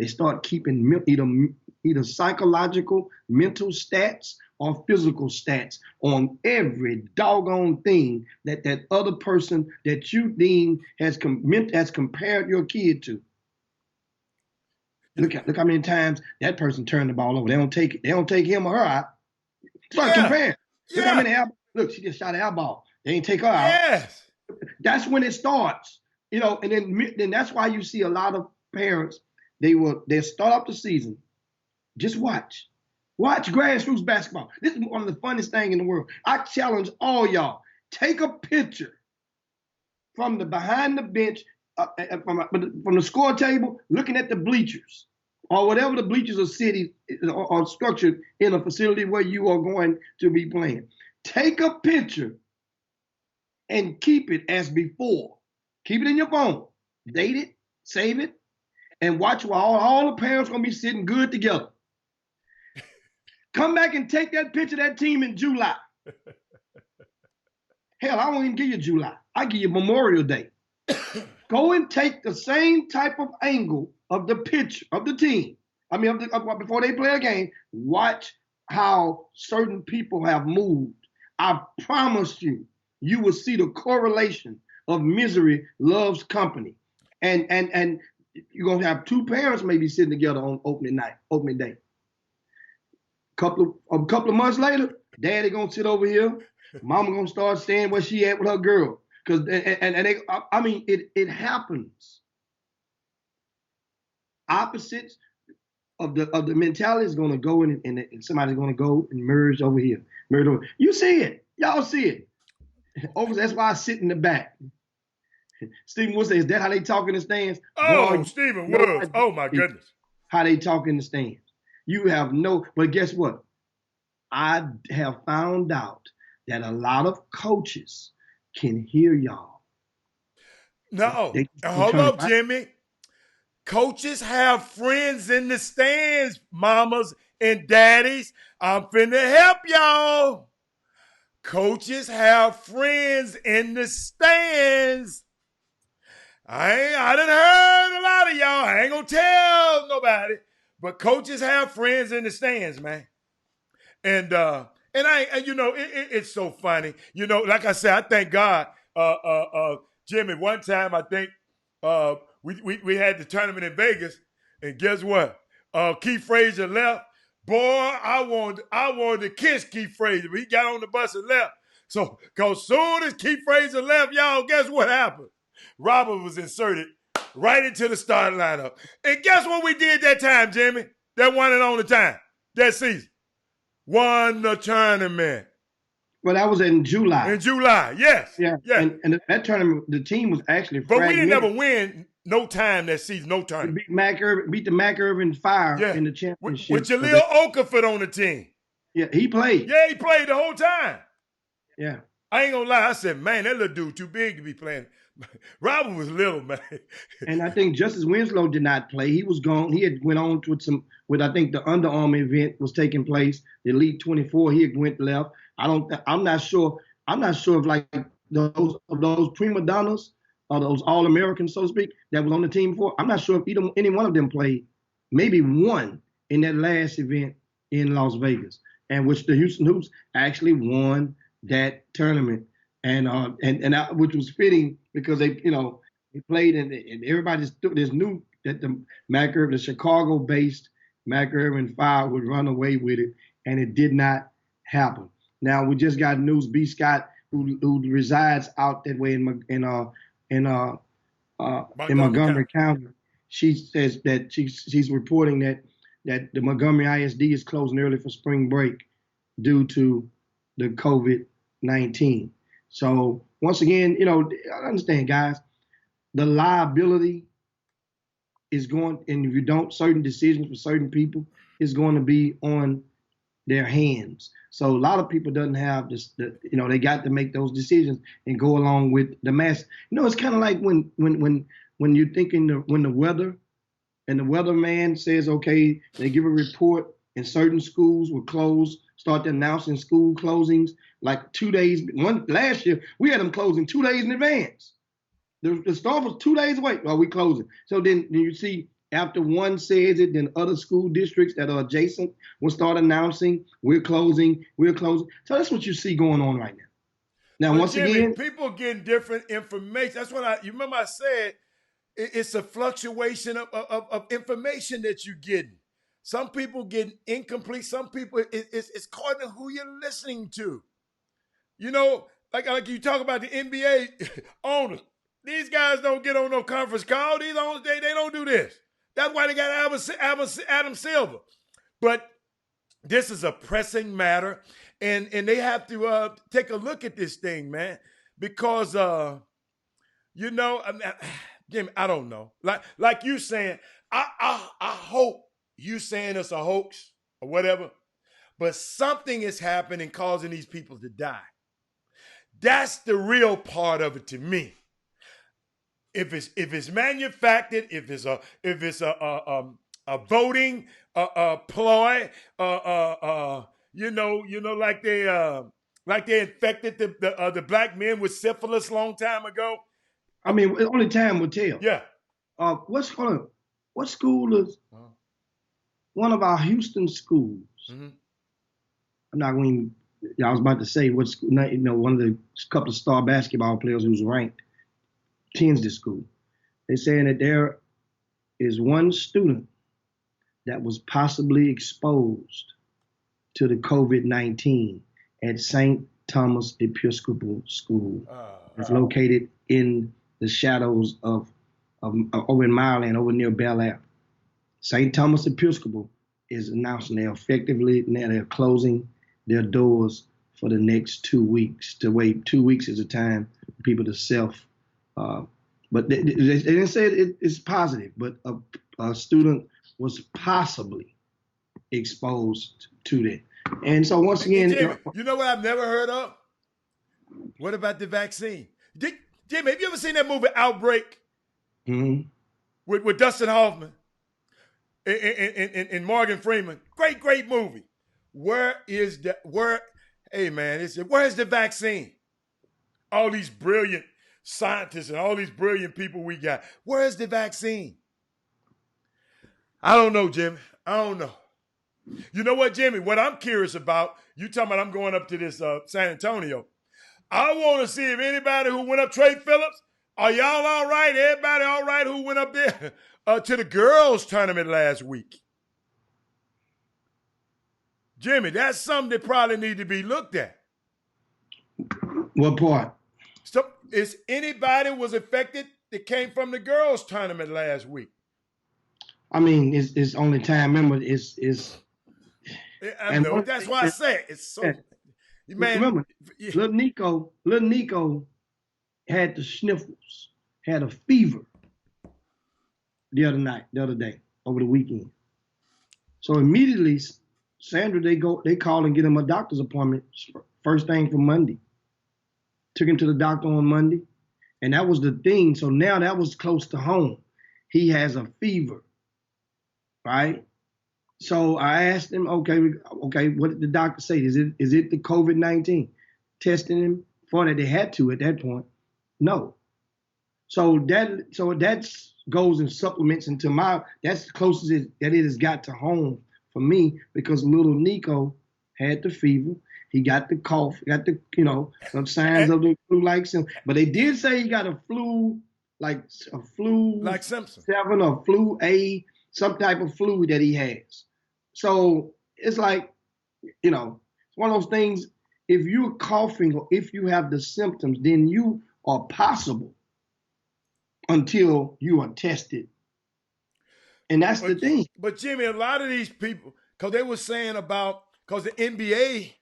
start keeping either psychological, mental stats or physical stats on every doggone thing that other person that you deem has compared your kid to. Look how many times that person turned the ball over. They don't take him or her out. Start comparing. Look how many look, she just shot an air ball. They ain't take her out. Yes. That's when it starts. And then that's why you see a lot of parents, they'll start off the season. Just watch grassroots basketball. This is one of the funniest things in the world. I challenge all y'all, take a picture from the behind the bench, from the score table, looking at the bleachers, or whatever the bleachers are city or structured in a facility where you are going to be playing. Take a picture and keep it as before. Keep it in your phone. Date it, save it, and watch while all the parents are going to be sitting good together. Come back and take that picture of that team in July. Hell, I won't even give you July. I give you Memorial Day. Go and take the same type of angle of the picture of the team. Before they play a game, watch how certain people have moved. I promise you, you will see the correlation of misery loves company. And you're going to have 2 parents maybe sitting together on opening day. A couple of months later, daddy going to sit over here. Mama going to start staying where she at with her girl. It happens. Opposites of the mentality is going to go in, and somebody's going to go and merge over here. You see it. Y'all see it. That's why I sit in the back. Stephen Wood says, is that how they talk in the stands? Oh, Stephen Woods. Oh, my goodness. How they talk in the stands. You have but guess what? I have found out that a lot of coaches can hear y'all. No. They Hold turn up, right. Jimmy. Coaches have friends in the stands, mamas and daddies. I'm finna help y'all. Coaches have friends in the stands. I done heard a lot of y'all. I ain't gonna tell nobody, but coaches have friends in the stands, man. And you know, it's so funny. You know, like I said, I thank God, Jimmy. One time, I think we had the tournament in Vegas, and guess what? Keith Frazier left. Boy, I wanted to kiss Keith Frazier, but he got on the bus and left. So, cause soon as Keith Frazier left, y'all, guess what happened? Robert was inserted right into the starting lineup. And guess what we did that time, Jimmy? That one and only time that season. Won the tournament. Well, that was in July. In July, yes. Yeah. Yes. And that tournament, the team was actually But we didn't fragmented. ever win no time that season, no We tournament. beat the Mac Irvin Fire Yeah. in the With championship. Jaleel Okafor on the team. Yeah, he played. Yeah, he played the whole time. Yeah. I ain't gonna lie. I said, man, that little dude too big to be playing. Robert was little, man. And I think Justice Winslow did not play. He was gone. He had went on with I think the Under Armour event was taking place. The Elite 24, he had went left. I'm not sure if like those prima donnas or those All-Americans, so to speak, that was on the team before. I'm not sure if any one of them played. Maybe one in that last event in Las Vegas, and which the Houston Hoops actually won that tournament. And which was fitting because they played and everybody just knew that the Chicago-based Mac Irvin Fire would run away with it, and it did not happen. Now we just got news. B. Scott, who resides out that way in Montgomery County, she says that she's reporting that the Montgomery ISD is closing early for spring break due to the COVID-19. So once again, I understand, guys, the liability is going, and if you don't, certain decisions for certain people is going to be on their hands. So a lot of people doesn't have this, they got to make those decisions and go along with the mass. It's kind of like when you're thinking when the weather and the weatherman says, okay, they give a report and certain schools will close, start announcing school closings like 2 days. Last year, we had them closing 2 days in advance. The storm was 2 days away. Well, we closing. So then you see after one says it, then other school districts that are adjacent will start announcing, we're closing. So that's what you see going on right now. Now, once Jimmy, again, people getting different information. That's what you remember I said, it's a fluctuation of information that you're getting. Some people getting incomplete. Some people, it's according to who you're listening to. Like you talk about the NBA owners. These guys don't get on no conference call. These owners, they don't do this. That's why they got Adam Silver. But this is a pressing matter, and they have to take a look at this thing, man, because Jimmy, I don't know. Like you saying, I hope you saying it's a hoax or whatever, but something is happening causing these people to die. That's the real part of it to me. If it's manufactured, if it's a voting ploy, like they infected the black men with syphilis long time ago. I mean, only time will tell. Yeah. What school is one of our Houston schools? Mm-hmm. I'm not going to, I was about to say what school, one of the couple of star basketball players who's ranked attends this school. They're saying that there is one student that was possibly exposed to the COVID-19 at St. Thomas Episcopal School. It's located in the shadows of over in Maryland, over near Bel Air. St. Thomas Episcopal is announcing they're closing their doors for the next 2 weeks. To wait 2 weeks is a time for people to but they didn't say it's positive, but a student was possibly exposed to that. And so once again, you know what I've never heard of? What about the vaccine? Jimmy, have you ever seen that movie Outbreak Mm-hmm. with Dustin Hoffman and Morgan Freeman? Great movie. Where's the vaccine? All these brilliant scientists and all these brilliant people we got. Where's the vaccine? I don't know, Jimmy. I don't know. You know what, Jimmy? What I'm curious about, you talking about I'm going up to this San Antonio. I want to see if anybody who went up, Trey Phillips, are y'all all right? Everybody all right who went up there to the girls' tournament last week? Jimmy, that's something that probably need to be looked at. What part? So, is anybody was affected that came from the girls' tournament last week? I mean, it's only time. Remember, I know. That's why I say it's so. Man, remember, little Nico had the sniffles, had a fever the other day, over the weekend. So immediately, Sandra, they call and get him a doctor's appointment first thing for Monday. Took him to the doctor on Monday, and that was the thing. So now that was close to home. He has a fever, right? So I asked him, okay, what did the doctor say? Is it the COVID-19? Testing him for that, they had to at that point. No. So that goes and supplements into that's the closest that it has got to home for me, because little Nico had the fever. He got the cough, got the, some signs of the flu-like symptoms. But they did say he got a flu, like Simpson 7 or flu A, some type of flu that he has. So it's like, it's one of those things. If you're coughing or if you have the symptoms, then you are possible until you are tested. And that's the thing. But Jimmy, a lot of these people, because they were saying because the NBA,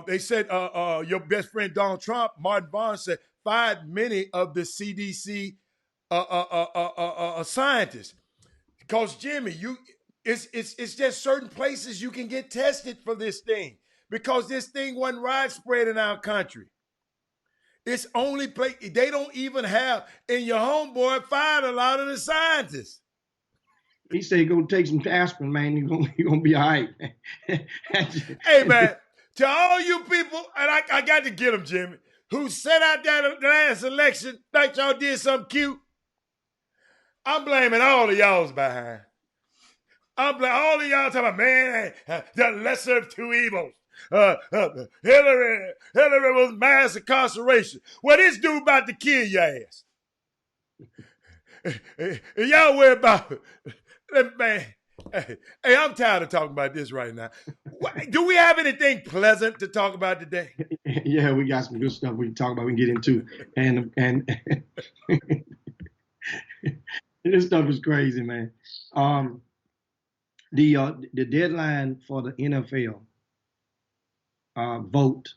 they said your best friend Donald Trump, Martin Barnes, said fired many of the CDC scientists. Because Jimmy, it's just certain places you can get tested for this thing, because this thing wasn't widespread in our country. It's only place they don't even have. And your homeboy fired a lot of the scientists. He said he's gonna take some aspirin, man. You're gonna be all right. Hey man, to all you people, and I got to get them, Jimmy, who sat out there the last election, thought y'all did something cute. I'm blaming all of y'all's behind. I'm blaming all of y'all talking about, man, the lesser of two evils. Hillary was mass incarceration. Well, this dude about to kill your ass. Y'all worry about it. Man, hey, I'm tired of talking about this right now. Do we have anything pleasant to talk about today? Yeah, we got some good stuff we can talk about, we can get into. And this stuff is crazy, man. The deadline for the NFL vote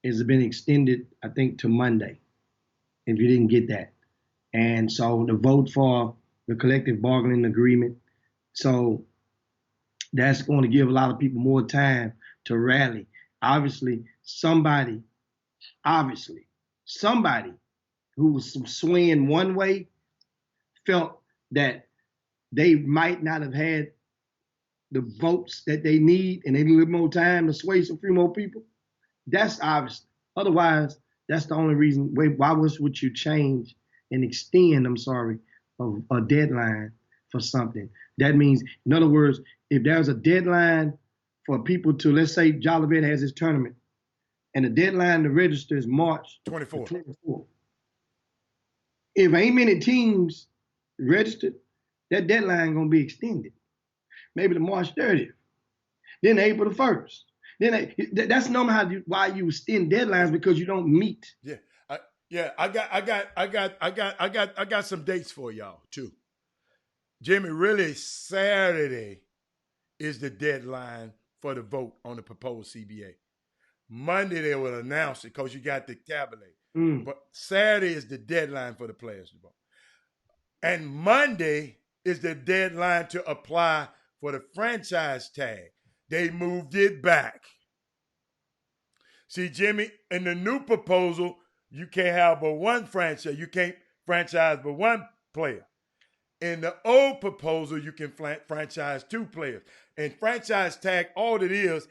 has been extended, I think, to Monday, if you didn't get that. And so the vote for the collective bargaining agreement, so that's going to give a lot of people more time to rally. Obviously, somebody who was swaying one way felt that they might not have had the votes that they need, and they need a little more time to sway some few more people. That's obviously. Otherwise, that's the only reason. Why would you change and extend, a deadline for something? That means, in other words, if there's a deadline for people to, let's say Jolivet has his tournament, and the deadline to register is March 24th. If ain't many teams registered, that deadline gonna be extended. Maybe to March 30th, then April the 1st. Then that's normally why you extend deadlines, because you don't meet. I got some dates for y'all too. Jimmy, really Saturday is the deadline for the vote on the proposed CBA. Monday they will announce it because you got the tabulate. But Saturday is the deadline for the players to vote. And Monday is the deadline to apply for the franchise tag. They moved it back. See, Jimmy, in the new proposal, you can't have but one franchise. You can't franchise but one player. In the old proposal, you can franchise 2 players. And franchise tag, all it is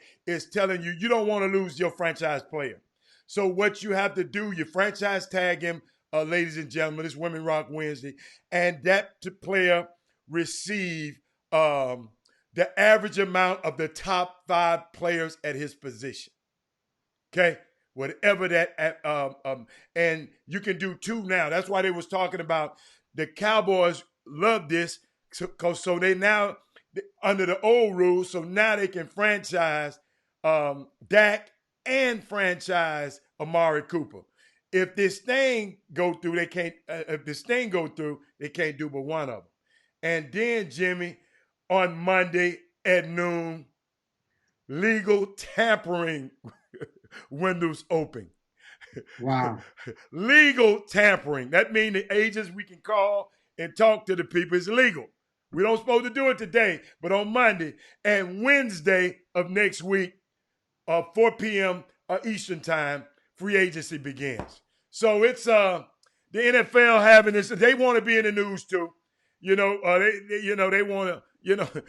telling you you don't want to lose your franchise player. So what you have to do, you franchise tag him, ladies and gentlemen, it's Women Rock Wednesday, and that player receive the average amount of the top 5 players at his position. Okay, whatever that, and you can do 2 now. That's why they was talking about the Cowboys love this, so they now under the old rules, so now they can franchise Dak and franchise Amari Cooper. If this thing go through, they can't. If this thing go through, they can't do but one of them. And then Jimmy, on Monday at noon, legal tampering windows open. Wow. Legal tampering. That means the agents we can call and talk to the people is legal. We don't supposed to do it today, but on Monday and Wednesday of next week, 4 p.m. Eastern time, free agency begins. So it's the NFL having this. They want to be in the news too. They want to.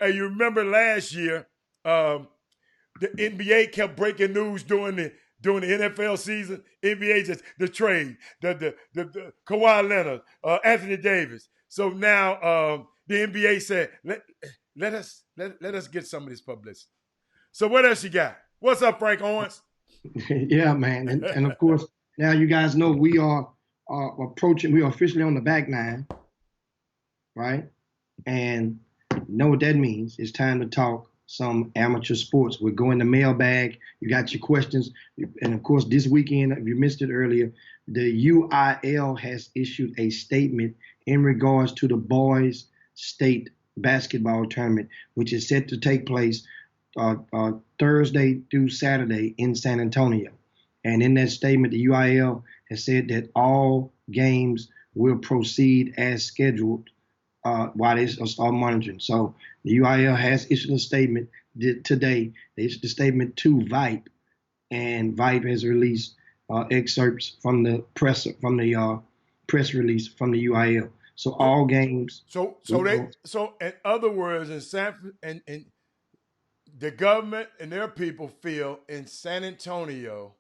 And you remember last year, the NBA kept breaking news during the NFL season. NBA just the trade, the Kawhi Leonard, Anthony Davis. So now the NBA said, let us get some of this publicity. So what else you got? What's up, Frank Owens? Yeah, man, and of course now you guys know we are approaching. We are officially on the back nine, right? And you know what that means. It's time to talk some amateur sports. We're going to mailbag. You got your questions. And of course, this weekend, if you missed it earlier, the UIL has issued a statement in regards to the boys state basketball tournament, which is set to take place Thursday through Saturday in San Antonio. And in that statement, the UIL has said that all games will proceed as scheduled while they start monitoring. So the UIL has issued a statement today. They issued a statement to VIPE, and VIPE has released excerpts from the press release from the UIL. So all games. So in other words, in the government and their people feel in San Antonio.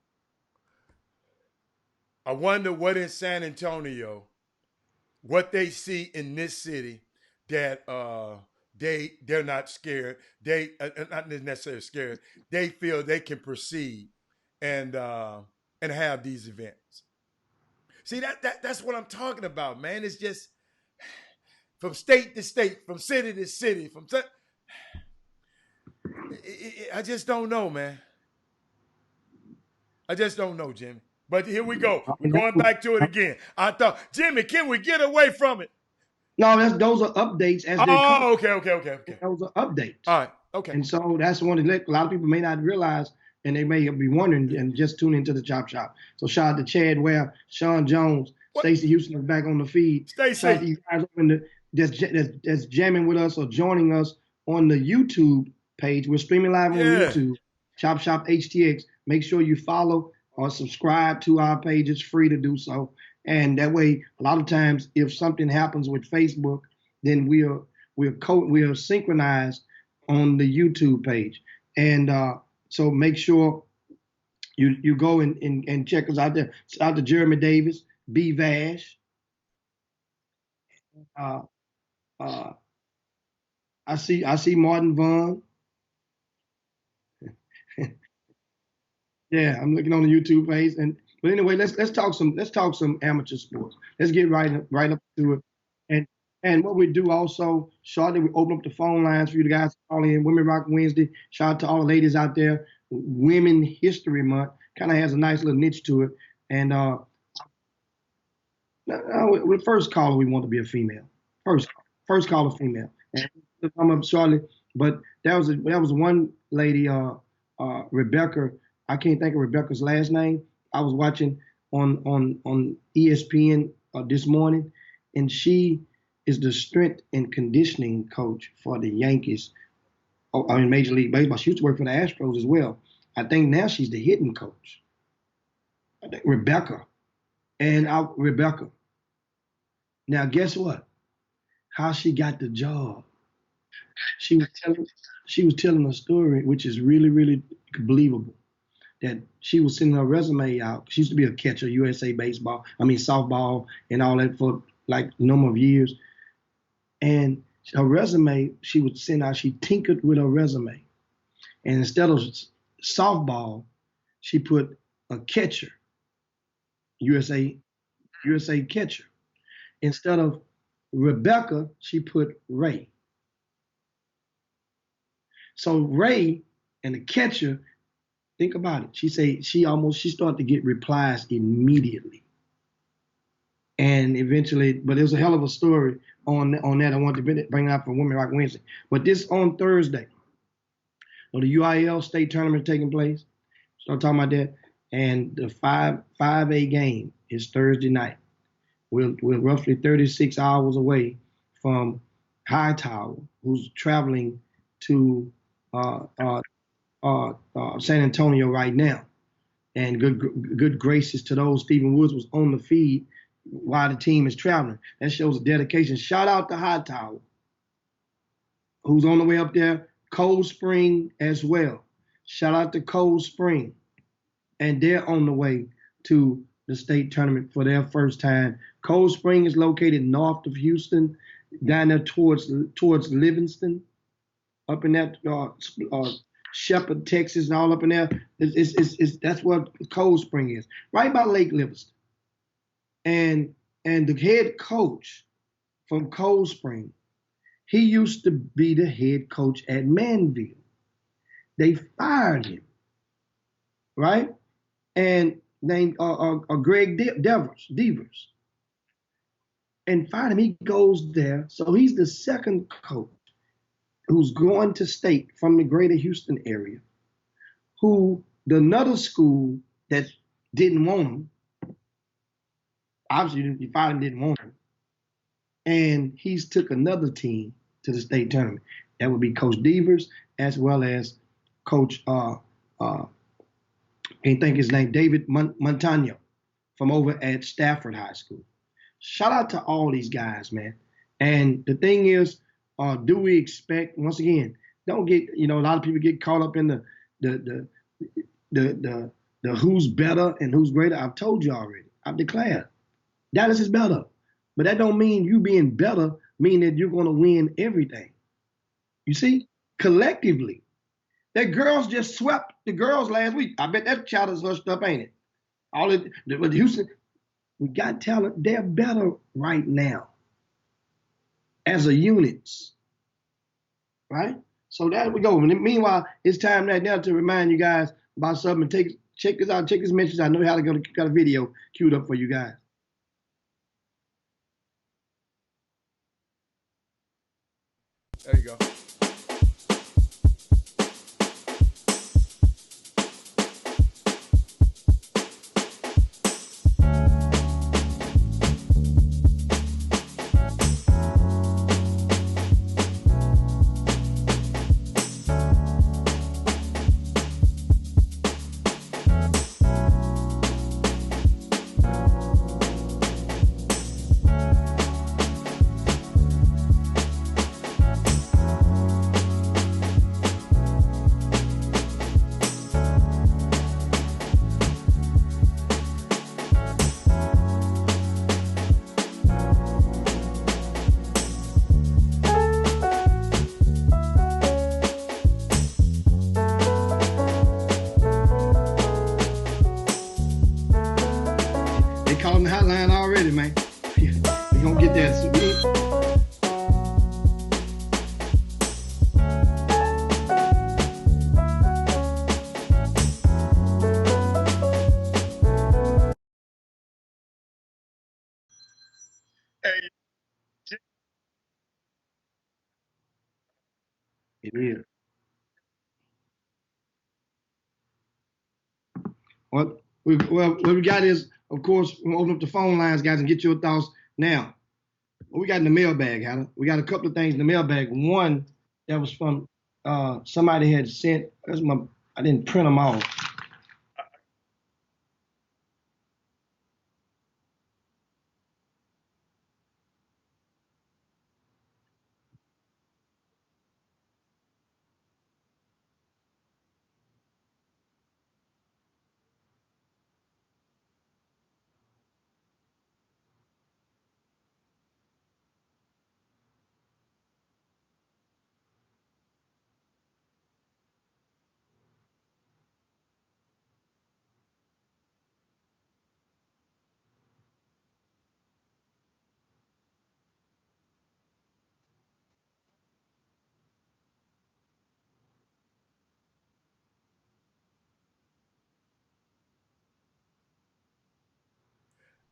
I wonder what in San Antonio, what they see in this city that they're not scared. They not necessarily scared. They feel they can proceed and have these events. See that's what I'm talking about, man. It's just from state to state, from city to city, I just don't know, man. I just don't know, Jimmy. But here we go. We're going back to it again. I thought, Jimmy, can we get away from it? No, those are updates as they come. Oh, okay. Those are updates. All right, okay. And so that's one that a lot of people may not realize, and they may be wondering and just tune into the Chop Shop. So shout out to Chad Ware, Sean Jones, Stacey Houston is back on the feed. Stacey. Shout out to you guys that's jamming with us or joining us on the YouTube page. We're streaming live on YouTube, Chop Shop HTX. Make sure you follow or subscribe to our page. It's free to do so. And that way, a lot of times, if something happens with Facebook, then we're synchronized on the YouTube page. And so make sure you go and check us out there. Shout out to Jeremy Davis, B. Vash. I see Martin Vaughn. Yeah, I'm looking on the YouTube page, but anyway, let's talk some amateur sports. Let's get right up to it. And what we do also, shortly, we open up the phone lines for you guys to call in. Women Rock Wednesday. Shout out to all the ladies out there. Women History Month kind of has a nice little niche to it. And with first caller, we want to be a female. First caller, female. And we'll come up shortly. But that was one lady, Rebecca. I can't think of Rebecca's last name. I was watching on ESPN this morning, and she is the strength and conditioning coach for the Yankees. I mean, Major League Baseball. She used to work for the Astros as well. I think now she's the hitting coach. I think Rebecca. Rebecca. Now, guess what? How she got the job. She was telling a story, which is really, really believable. That she was sending her resume out. She used to be a catcher, USA softball, and all that for like a number of years. And her resume, she would send out. She tinkered with her resume, and instead of softball, she put a catcher, USA catcher. Instead of Rebecca, she put Ray. So Ray and the catcher, think about it. She started to get replies immediately. And eventually, but it was a hell of a story on that. I wanted to bring it up for Women Rock Wednesday. But this on Thursday, the UIL state tournament taking place. So I'm talking about that. And the 5A game is Thursday night. We're roughly 36 hours away from Hightower, who's traveling to San Antonio right now. And good gracious to those. Stephen Woods was on the feed while the team is traveling. That shows a dedication. Shout out to Hightower, who's on the way up there. Cold Spring as well. Shout out to Cold Spring. And they're on the way to the state tournament for their first time. Cold Spring is located north of Houston, down there towards Livingston, up in that Shepherd, Texas, and all up in there. That's what Cold Spring is, right by Lake Livingston. And the head coach from Cold Spring, he used to be the head coach at Manville. They fired him, right? And named Greg Devers, and fired him. He goes there, so he's the second coach who's going to state from the greater Houston area, who another school that didn't want him, obviously he fired him, didn't want him, and he's took another team to the state tournament. That would be Coach Devers as well as Coach can't think his name, David Montano from over at Stafford High School. Shout out to all these guys, man. And the thing is, do we expect, once again, don't get, a lot of people get caught up in the who's better and who's greater. I've told you already. I've declared Dallas is better. But that don't mean you being better mean that you're going to win everything. You see, collectively, that girls just swept the girls last week. I bet that child is hushed up, ain't it? With Houston, we got talent. They're better right now as a units, right? So there we go. And meanwhile, it's time right now to remind you guys about something. Check this out. Check this message. I know how to got a video queued up for you guys. There you go. Calling the hotline already, man. We're going to get that. It is. What we got is, of course, we'll open up the phone lines, guys, and get your thoughts. Now, what we got in the mailbag, Hannah? We got a couple of things in the mailbag. One that was from somebody had sent. That's I didn't print them off.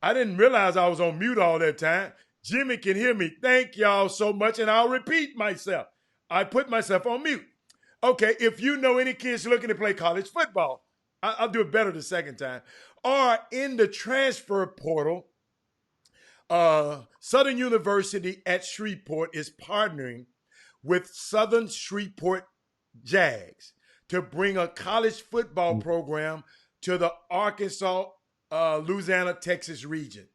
I didn't realize I was on mute all that time. Jimmy can hear me. Thank y'all so much, and I'll repeat myself. I put myself on mute. Okay, if you know any kids looking to play college football, I'll do it better the second time, or in the transfer portal, Southern University at Shreveport is partnering with Southern Shreveport Jags to bring a college football program to the Arkansas, Louisiana, Texas region.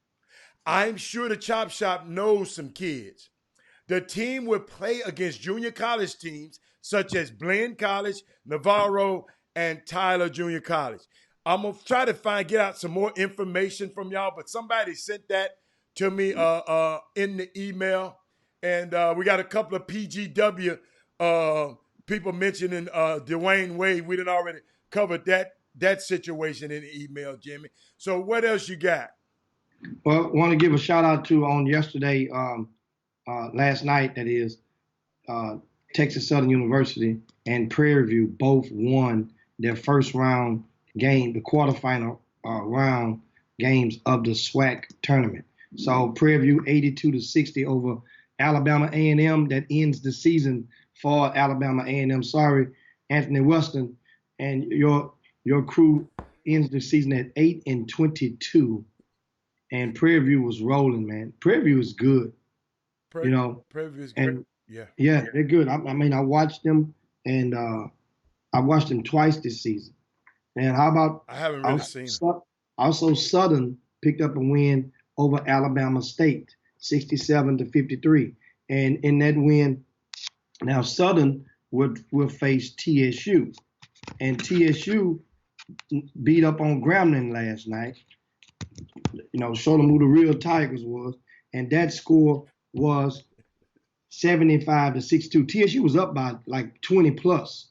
I'm sure the Chop Shop knows some kids. The team will play against junior college teams such as Blinn College, Navarro, and Tyler Junior College. I'm going to try to get out some more information from y'all, but somebody sent that to me in the email. And we got a couple of PGW people mentioning Dwayne Wade. We done already covered that situation in the email, Jimmy. So what else you got? Well, I want to give a shout out to on yesterday, last night, that is, Texas Southern University and Prairie View both won their first round game, the quarterfinal round games of the SWAC tournament. So Prairie View 82-60 over Alabama A&M. That ends the season for Alabama A&M. Sorry, Anthony Weston, and your crew ends the season at 8-22. And Prairie View was rolling, man. Prairie View is good. Prairie View is great. And yeah, they're good. I mean, I watched them, and I watched them twice this season. And how about I haven't really seen them. Also, Southern picked up a win over Alabama State, 67-53. And in that win, now Southern will face TSU. And TSU beat up on Grambling last night. You know, showed them who the real Tigers was. And that score was 75-62. TSU was up by like 20 plus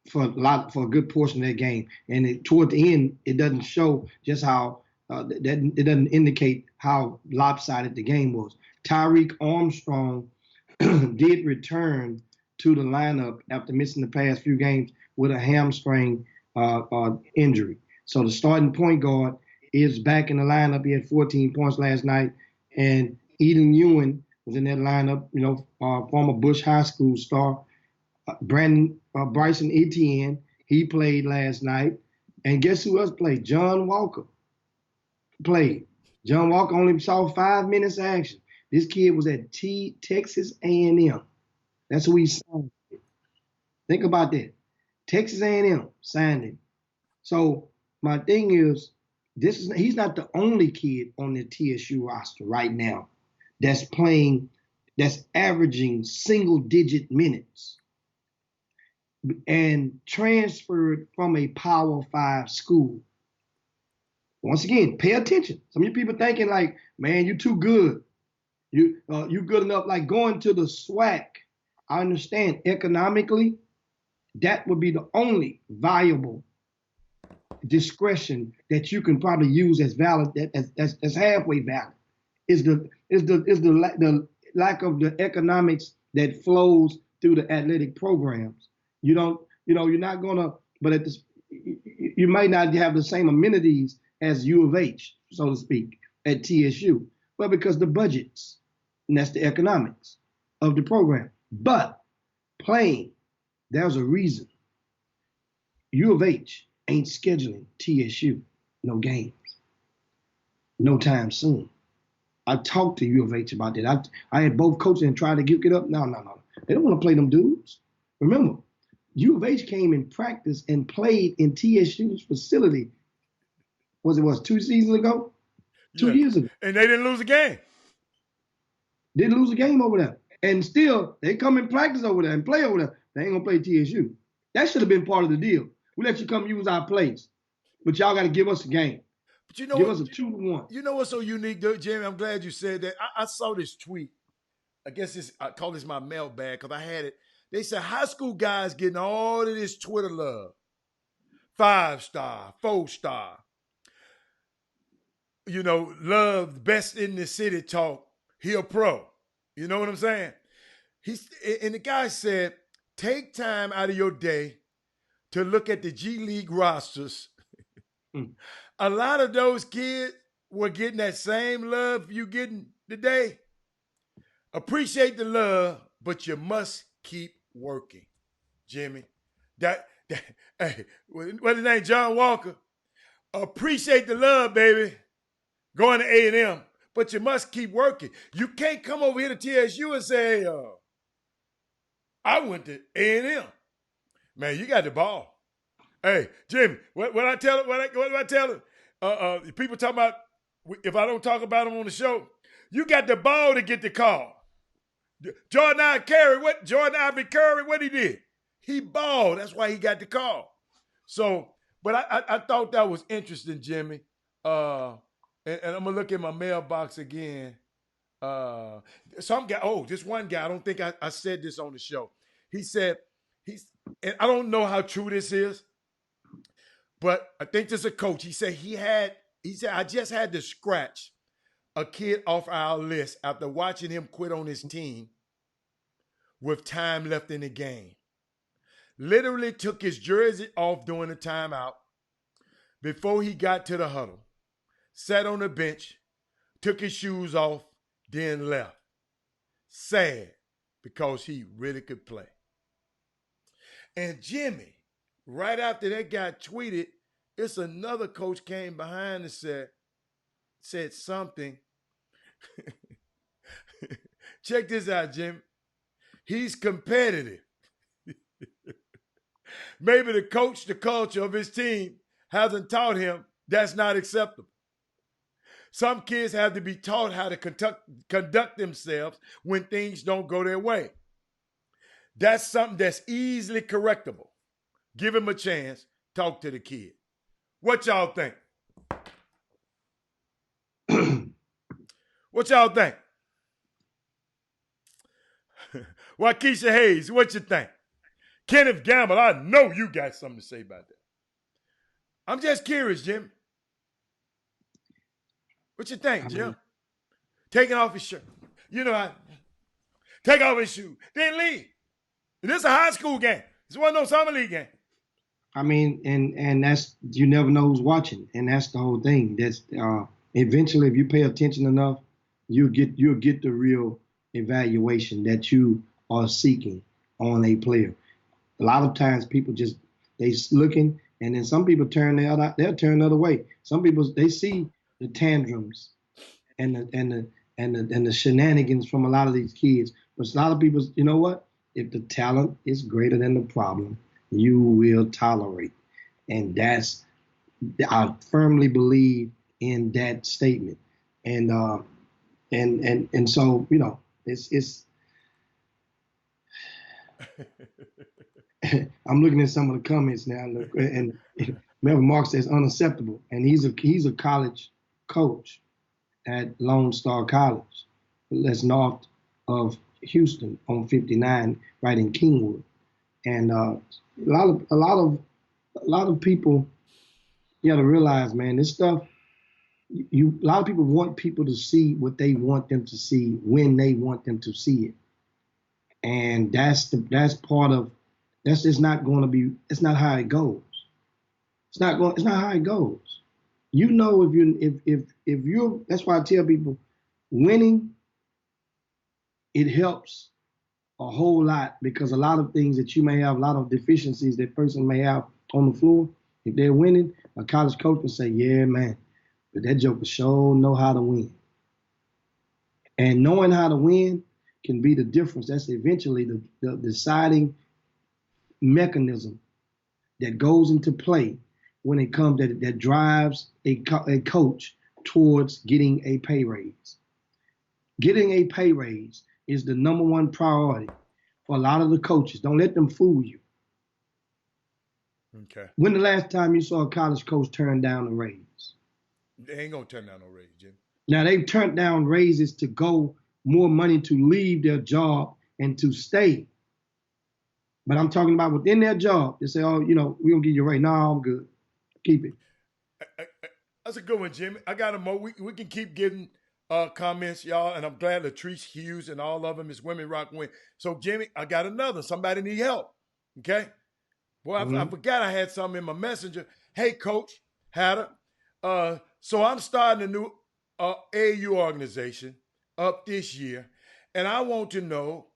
for a good portion of that game. And toward the end, it doesn't show just how it doesn't indicate how lopsided the game was. Tyreek Armstrong did return to the lineup after missing the past few games with a hamstring injury. So the starting point guard is back in the lineup. He had 14 points last night. And Eden Ewan was in that lineup, you know, former Bush High School star. Bryson Etienne, he played last night. And guess who else played? John Walker played. John Walker only saw 5 minutes of action. This kid was at Texas A&M. That's who he signed. Think about that. Texas A&M signed him. So my thing is, he's not the only kid on the TSU roster right now that's averaging single-digit minutes and transferred from a Power 5 school. Once again, pay attention. Some of you people thinking like, man, you're too good. You good enough, like going to the SWAC. I understand economically, that would be the only viable discretion that you can probably use as valid, as halfway valid, is the lack of the economics that flows through the athletic programs. You're not gonna, but you might not have the same amenities as U of H, so to speak, at TSU, but because the budgets, and that's the economics of the program. But playing, there's a reason. U of H ain't scheduling TSU no games, no time soon. I talked to U of H about that. I had both coaches and tried to get up. No. They don't want to play them dudes. Remember, U of H came in practice and played in TSU's facility. Was 2 seasons ago? 2 years ago. And they didn't lose a game. Didn't lose a game over there. And still, they come in practice over there and play over there. They ain't going to play TSU. That should have been part of the deal. We let you come use our place. But y'all got to give us a game. But you know give what, us a 2-1. You know what's so unique, though, Jimmy? I'm glad you said that. I saw this tweet. I guess I call this my mailbag because I had it. They said high school guys getting all of this Twitter love. 5-star, 4-star. You know, love, best in the city talk. He a pro. You know what I'm saying? And the guy said, take time out of your day to look at the G League rosters. A lot of those kids were getting that same love you getting today. Appreciate the love, but you must keep working, Jimmy. Hey, what's his name? John Walker. Appreciate the love, baby. Going to A&M, but you must keep working. You can't come over here to TSU and say, I went to A&M. Man, you got the ball. Hey, Jimmy, what I tell him? What do I tell him? People talk about, if I don't talk about him on the show, you got the ball to get the call. Jordan Ivory Curry, what he did? He balled. That's why he got the call. So, but I thought that was interesting, Jimmy. And I'm going to look at my mailbox again. Some guy, this one guy, I don't think I said this on the show. He said, and I don't know how true this is, but I think this is a coach. He said, I just had to scratch a kid off our list after watching him quit on his team with time left in the game. Literally took his jersey off during the timeout before he got to the huddle. Sat on the bench, took his shoes off, then left. Sad, because he really could play. And Jimmy, right after that guy tweeted, it's another coach came behind and said something. Check this out, Jimmy. He's competitive. Maybe the coach, the culture of his team hasn't taught him that's not acceptable. Some kids have to be taught how to conduct themselves when things don't go their way. That's something that's easily correctable. Give him a chance. Talk to the kid. What y'all think? What y'all think? Waukesha Hayes, what you think? Kenneth Gamble, I know you got something to say about that. I'm just curious, Jim. What you think, Jim? Taking off his shirt. You know how. Take off his shoe. Then leave. This is a high school game. This wasn't no summer league game. I mean, and that's, you never know who's watching. And that's the whole thing. That's eventually, if you pay attention enough, you'll get the real evaluation that you are seeking on a player. A lot of times people they looking, and then some people they'll turn the other way. Some people, they see the tantrums and the shenanigans from a lot of these kids. But a lot of people, you know what? If the talent is greater than the problem, you will tolerate. And I firmly believe in that statement. And so, you know, it's I'm looking at some of the comments now, and Melvin Mark says unacceptable. And he's a college coach at Lone Star College, that's north of Houston on 59, right in Kingwood. And a lot of people, you got to realize, man, this stuff. A lot of people want people to see what they want them to see when they want them to see it, and that's just not going to be. It's not how it goes. It's not how it goes. You know, if you're, that's why I tell people, winning, it helps a whole lot, because a lot of things that you may have, a lot of deficiencies that person may have on the floor, if they're winning, a college coach will say, yeah, man, but that joker sure know how to win. And knowing how to win can be the difference. That's eventually the deciding mechanism that goes into play when it comes that drives a coach towards getting a pay raise. Getting a pay raise is the number one priority for a lot of the coaches. Don't let them fool you. Okay. When the last time you saw a college coach turn down a raise? They ain't gonna turn down no raise, Jim. Now they've turned down raises to go more money to leave their job and to stay. But I'm talking about within their job. They say, oh, we gonna give you a raise. No, I'm good. Keep it. That's a good one, Jimmy. I got more. We can keep getting comments, y'all, and I'm glad Latrice Hughes and all of them is Women Rock Win. So, Jimmy, I got another. Somebody need help. Okay? Boy, I forgot I had something in my messenger. Hey, Coach Hatter. So I'm starting a new AAU organization up this year, and I want to know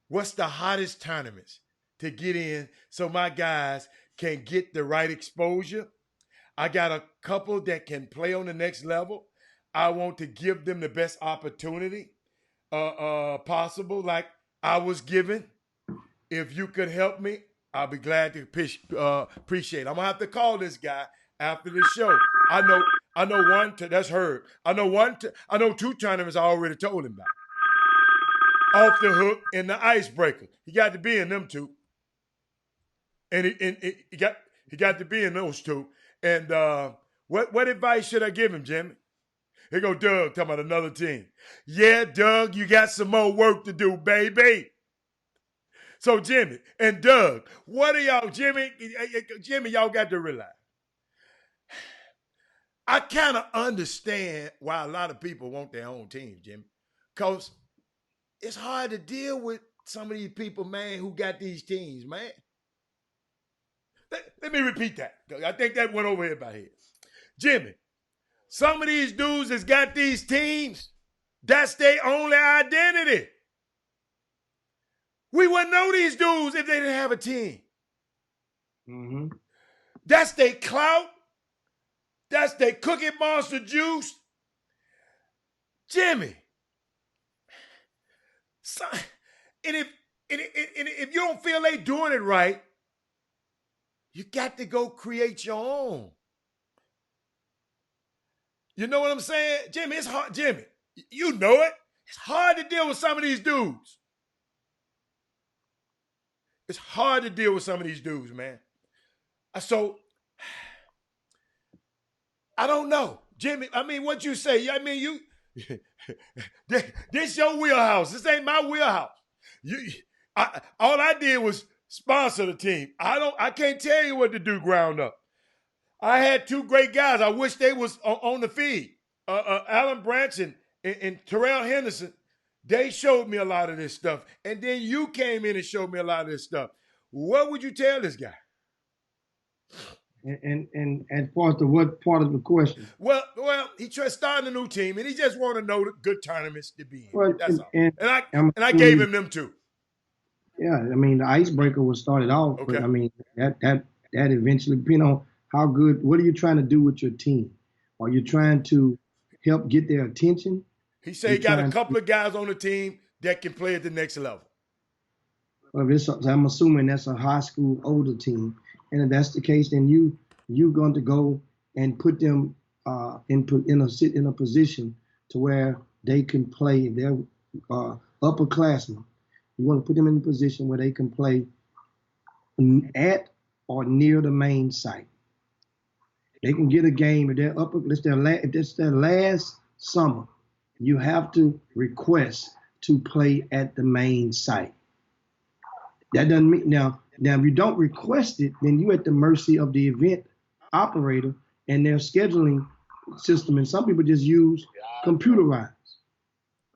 what's the hottest tournaments to get in so my guys can get the right exposure. I got a couple that can play on the next level. I want to give them the best opportunity possible, like I was given. If you could help me, I'll be glad to appreciate it. I'm gonna have to call this guy after the show. I know one. That's Herb. I know two tournaments I already told him about. Off the Hook and the Icebreaker. He got to be in them two, and he got to be in those two. And what advice should I give him, Jimmy? Here go Doug talking about another team. Yeah, Doug, you got some more work to do, baby. So Jimmy and Doug, what are y'all, Jimmy, y'all got to realize. I kind of understand why a lot of people want their own teams, Jimmy. Because it's hard to deal with some of these people, man, who got these teams, man. Let me repeat that. I think that went over everybody's head. Jimmy, some of these dudes that's got these teams, that's their only identity. We wouldn't know these dudes if they didn't have a team. Mm-hmm. That's their clout. That's their Cookie Monster juice. Jimmy. And if you don't feel they doing it right, you got to go create your own. You know what I'm saying? Jimmy, it's hard. Jimmy, you know it. It's hard to deal with some of these dudes. It's hard to deal with some of these dudes, man. So, I don't know. Jimmy, I mean, what you say? I mean, this your wheelhouse. This ain't my wheelhouse. All I did was sponsor the team. I can't tell you what to do ground up. I had two great guys. I wish they was on the feed. Alan Branch and Terrell Henderson. They showed me a lot of this stuff. And then you came in and showed me a lot of this stuff. What would you tell this guy? And as far as what part of the question? Well, he tried starting a new team, and he just want to know the good tournaments to be in. Well, That's all. and I gave him them too. Yeah, I mean, the Icebreaker was started off, Okay. But I mean, that eventually, how good, what are you trying to do with your team? Are you trying to help get their attention? He said he got a couple of guys on the team that can play at the next level. Well, I'm assuming that's a high school older team. And if that's the case, then you're going to go and put them in a position to where they can play. If they're upperclassmen, you want to put them in a position where they can play at or near the main site. They can get a game if they're if it's their last summer. You have to request to play at the main site. That doesn't mean now if you don't request it, then you're at the mercy of the event operator and their scheduling system. And some people just use computerized.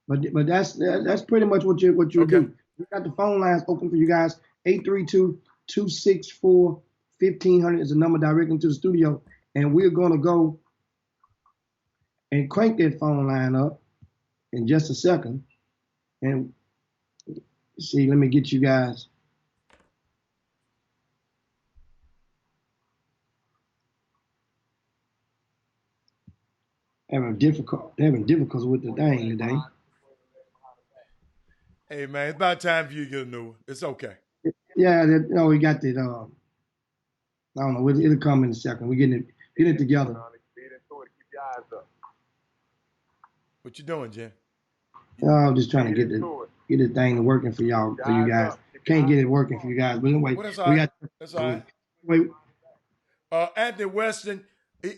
But that's pretty much what you okay. do. We got the phone lines open for you guys. 832-264-1500 is the number directly to the studio. And we're gonna go and crank that phone line up in just a second. And see, let me get you guys. Having difficulty with the thing today. Hey man, it's about time for you to get a new one. It's okay. Yeah, we got that. I don't know. It'll come in a second. We're getting it together. What you doing, Jim? I'm just trying to get the thing working for y'all, for you guys. Can't get it working for you guys, but anyway, Well, that's all we right. got. That's all right. Wait, Anthony Weston,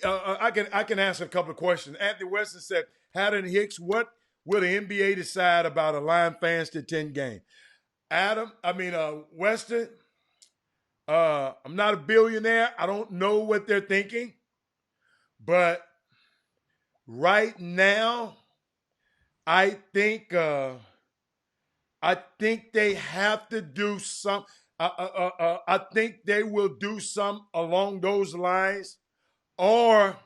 I can answer a couple of questions. Anthony Weston said, Haddon Hicks, what will the NBA decide about allowing fans to attend games? Weston, I'm not a billionaire. I don't know what they're thinking. But right now, I think they have to do some. I think they will do some along those lines, or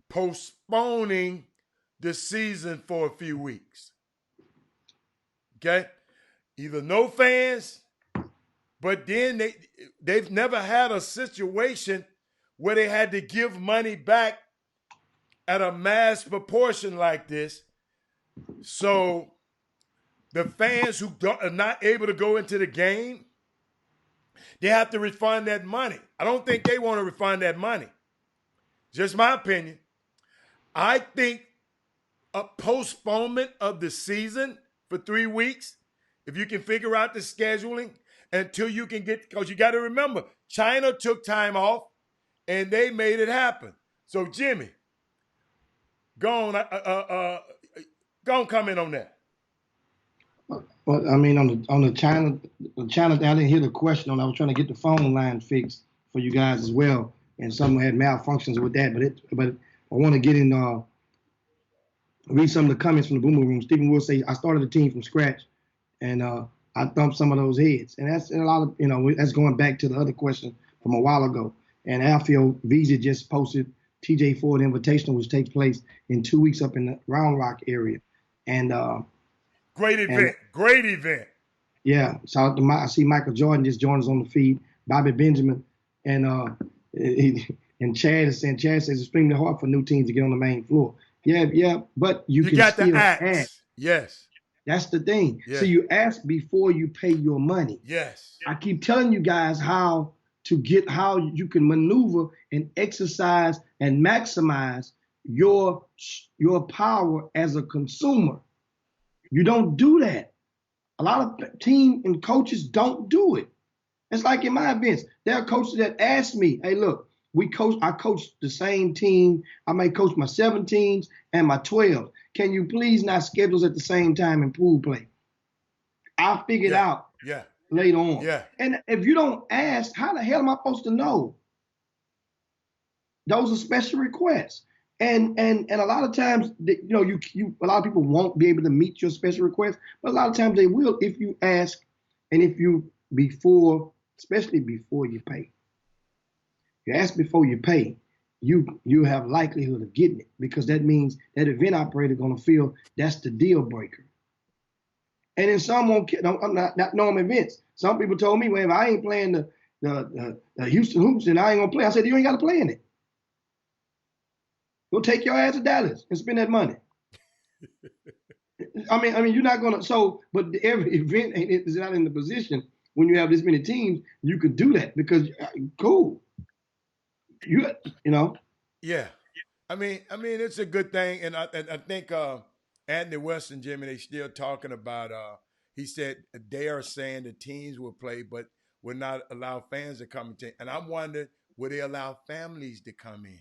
postponing the season for a few weeks. Okay, either no fans, but then they've never had a situation where they had to give money back at a mass proportion like this. So the fans who are not able to go into the game, they have to refund that money. I don't think they want to refund that money. Just my opinion. I think a postponement of the season for 3 weeks, if you can figure out the scheduling until you can get, because you got to remember, China took time off and they made it happen. So Jimmy, go on, comment on that. Well, I mean, on the China thing, I didn't hear the question on. I was trying to get the phone line fixed for you guys as well, and some had malfunctions with that. But I want to get in. Read some of the comments from the Boomer Room. Stephen will say, I started a team from scratch, and I thumped some of those heads, and that's a lot of that's going back to the other question from a while ago. And Alfio Visa just posted TJ Ford Invitational, which takes place in 2 weeks up in the Round Rock area, and. Great event. Yeah. So I see Michael Jordan just joined us on the feed. Bobby Benjamin and Chad is saying, Chad says it's extremely hard for new teams to get on the main floor. Yeah, but you can got still to ask. ask. Yes. That's the thing. Yes. So you ask before you pay your money. Yes. I keep telling you guys how you can maneuver and exercise and maximize your power as a consumer. You don't do that. A lot of team and coaches don't do it. It's like in my events, there are coaches that ask me, hey, look, I coach the same team. I may coach my 17s and my 12s. Can you please not schedule us at the same time in pool play? I'll figure it out later on. Yeah. And if you don't ask, how the hell am I supposed to know? Those are special requests. And a lot of times, a lot of people won't be able to meet your special request, but a lot of times they will if you ask and especially before you pay. You ask before you pay, you have likelihood of getting it, because that means that event operator going to feel that's the deal breaker. And then some won't. I'm not knowing events. Some people told me, well, if I ain't playing the Houston Hoops, then I ain't gonna play. I said, you ain't got to play in it. Go take your ass to Dallas and spend that money. I mean, you're not gonna. So, but every event is not in the position when you have this many teams. You could do that because cool. You know. Yeah, I mean, it's a good thing, and I think Anthony Weston, Jimmy, they still talking about. He said they are saying the teams will play, but will not allow fans to come in. And I'm wondering, will they allow families to come in?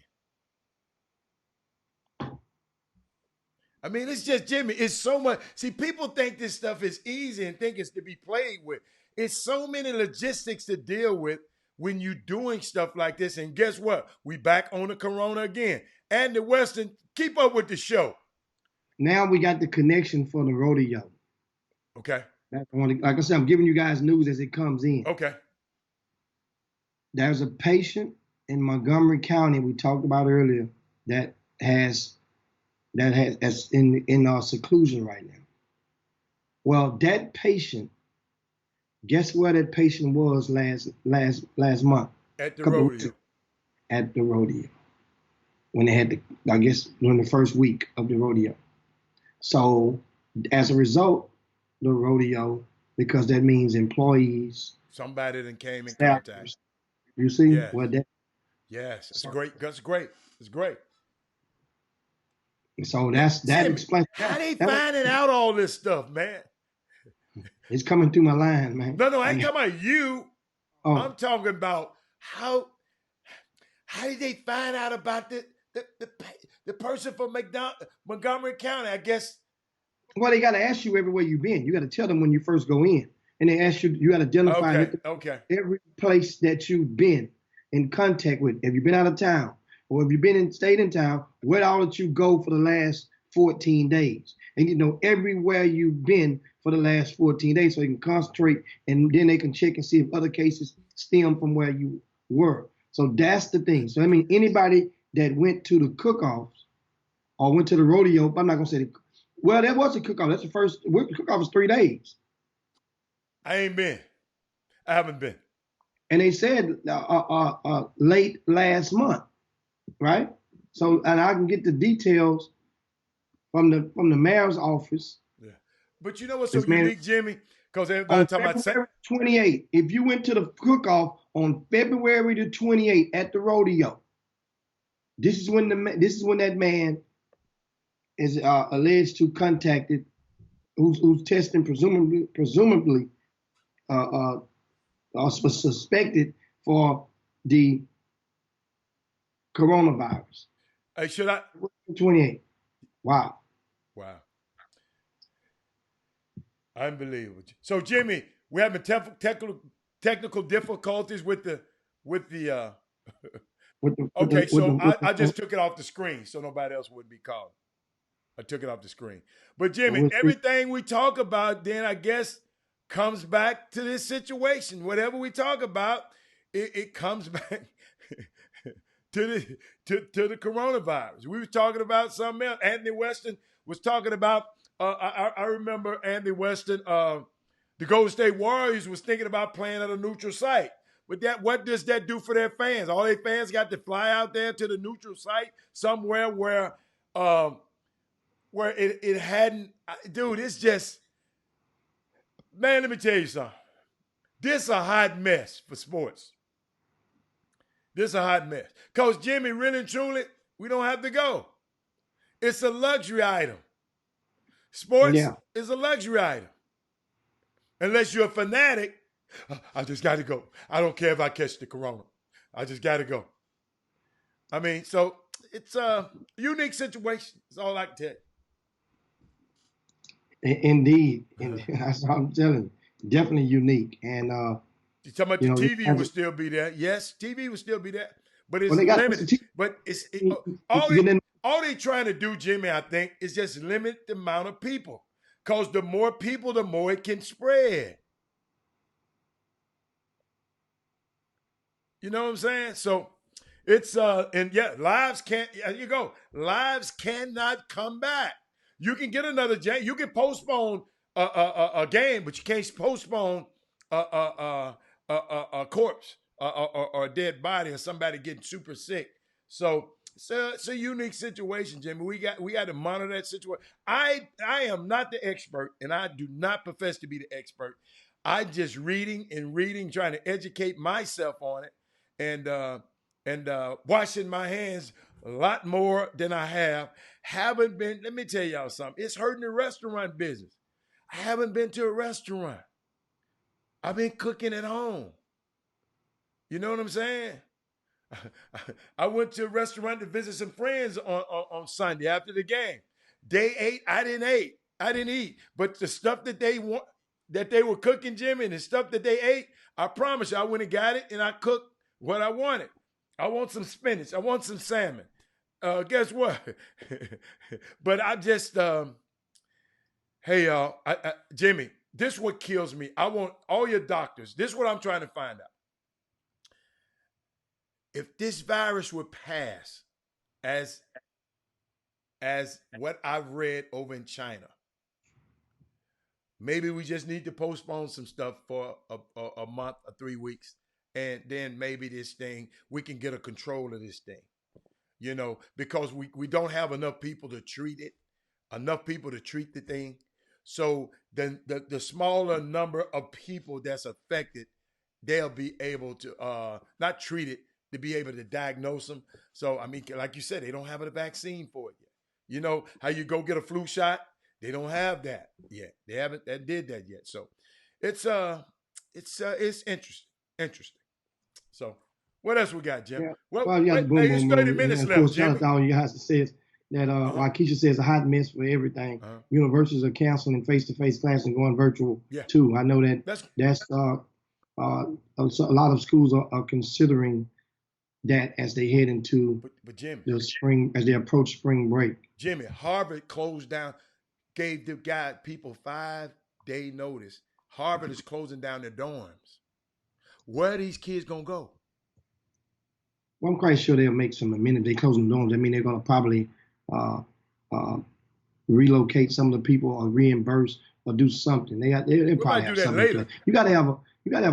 I mean, it's just, Jimmy, it's so much. See, people think this stuff is easy and think it's to be played with. It's so many logistics to deal with when you're doing stuff like this. And guess what? We back on the corona again. Andy Weston, keep up with the show. Now we got the connection for the rodeo. Okay. Like I said, I'm giving you guys news as it comes in. Okay. There's a patient in Montgomery County we talked about earlier that's in seclusion right now. Well, that patient, guess where that patient was last month? At the rodeo. At the rodeo. When they had during the first week of the rodeo. So as a result, the rodeo because that means employees, Somebody that came in contact. staffers. You see? Yes. Well, that, Yes. It's so, great. That's great. It's great. so Now, that Jimmy, explains how they that. finding out all this stuff, man? It's coming through my line, man. No, I ain't talking about you. Oh, I'm talking about how did they find out about the person from Montgomery County? I guess. well, they got to ask you everywhere you've been. You got to tell them when you first go in, and they ask you. You got to identify Okay. every place that you've been in contact with. Have you been out of town, or have you stayed in town? Where all did you go for the last 14 days? And you know everywhere you've been for the last 14 days, so you can concentrate, and then they can check and see if other cases stem from where you were. So that's the thing. So I mean, anybody that went to the cook-offs or went to the rodeo, I'm not gonna say well, that was a cook-off. That's the first. Cook-off was 3 days. I ain't been. I haven't been. And they said late last month, right? So, and I can get the details from the mayor's office. Yeah. But you know what's so This man- unique, Jimmy? Because everybody On talking about February 28th, if you went to the cook-off on February the 28th at the rodeo, this is when that man is alleged to contacted, who's testing presumably suspected for the coronavirus. Hey, should I? 28. Wow. Unbelievable. So, Jimmy, we're having technical difficulties with the. Okay, so I just took it off the screen so nobody else would be calling. I took it off the screen. But, Jimmy, everything we talk about then, I guess, comes back to this situation. Whatever we talk about, it comes back to the coronavirus. We were talking about something else. Anthony Weston was talking about, I remember Anthony Weston, the Golden State Warriors was thinking about playing at a neutral site. But what does that do for their fans? All their fans got to fly out there to the neutral site somewhere where it hadn't, dude, it's just, man, let me tell you something. This is a hot mess for sports. This is a hot mess. Because, Jimmy, really and truly, we don't have to go. It's a luxury item. Sports is a luxury item. Unless you're a fanatic, I just got to go. I don't care if I catch the corona. I just got to go. I mean, so it's a unique situation. That's all I can tell you. Indeed. That's what I'm telling you. Definitely unique. And you talking about the TV would still be there. Yes, TV would still be there. But it's limited. But all they trying to do, Jimmy, I think, is just limit the amount of people. Because the more people, the more it can spread. You know what I'm saying? So it's lives can't. There you go. Lives cannot come back. You can get another game. You can postpone a game, but you can't postpone a corpse or a dead body or somebody getting super sick. So it's a unique situation, Jimmy. We got to monitor that situation. I am not the expert, and I do not profess to be the expert. I just reading, trying to educate myself on it, and washing my hands a lot more than I have. Haven't been. Let me tell y'all something. It's hurting the restaurant business. I haven't been to a restaurant. I've been cooking at home. You know what I'm saying? I went to a restaurant to visit some friends on Sunday after the game. They ate. I didn't eat. But the stuff that they were cooking, Jimmy, and the stuff that they ate, I promise you, I went and got it, and I cooked what I wanted. I want some spinach. I want some salmon. Guess what? But I just, hey, y'all, Jimmy, this is what kills me. I want all your doctors. This is what I'm trying to find out. If this virus would pass as what I've read over in China, maybe we just need to postpone some stuff for a month or 3 weeks. And then maybe we can get a control of this thing, you know, because we don't have enough people to treat it, enough people to treat the thing. So the smaller number of people that's affected, they'll be able to not treat it, to be able to diagnose them. So I mean, like you said, they don't have a vaccine for it yet. You know how you go get a flu shot? They don't have that yet. They haven't that did that yet. So it's interesting. Interesting. So what else we got, Jim? Yeah. Well, Well, yeah, the boom hey, boom it's boom. 30 And minutes of left, course, shout Jimmy. out to all you guys that says that like Keisha says, a hot mess for everything. Universities are canceling face-to-face class and going virtual too. I know that's so a lot of schools are considering that as they head into but Jimmy, the spring, as they approach spring break. Jimmy, Harvard closed down, gave the people 5-day notice. Harvard is closing down their dorms. Where are these kids gonna go? Well, I'm quite sure they'll make some amendments. They closing dorms. I mean, they're gonna probably relocate some of the people or reimburse or do something. They probably have something later. You gotta have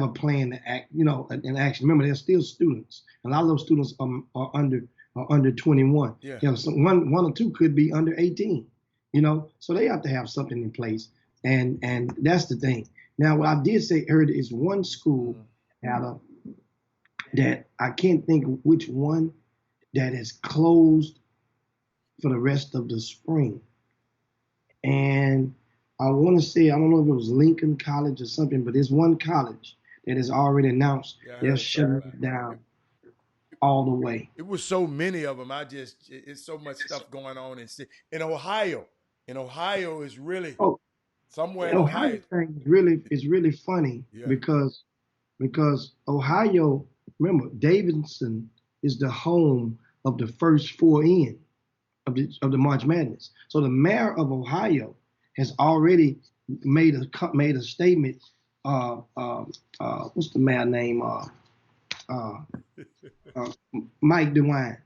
a plan to act, in action. Remember, they're still students. A lot of those students are under 21. Yeah. One or two could be under 18. So they have to have something in place. And that's the thing. Now, what I did say earlier is one school that I can't think of which one that is closed for the rest of the spring. And I want to say, I don't know if it was Lincoln College or something, but there's one college that has already announced they're shutting it down all the way. It was so many of them. It's so much stuff going on in Ohio. In Ohio is really somewhere in Ohio. Thing is really funny because Ohio, remember, Davidson is the home of the first four in of the March Madness. So the mayor of Ohio has already made a statement. What's the mayor name? Mike DeWine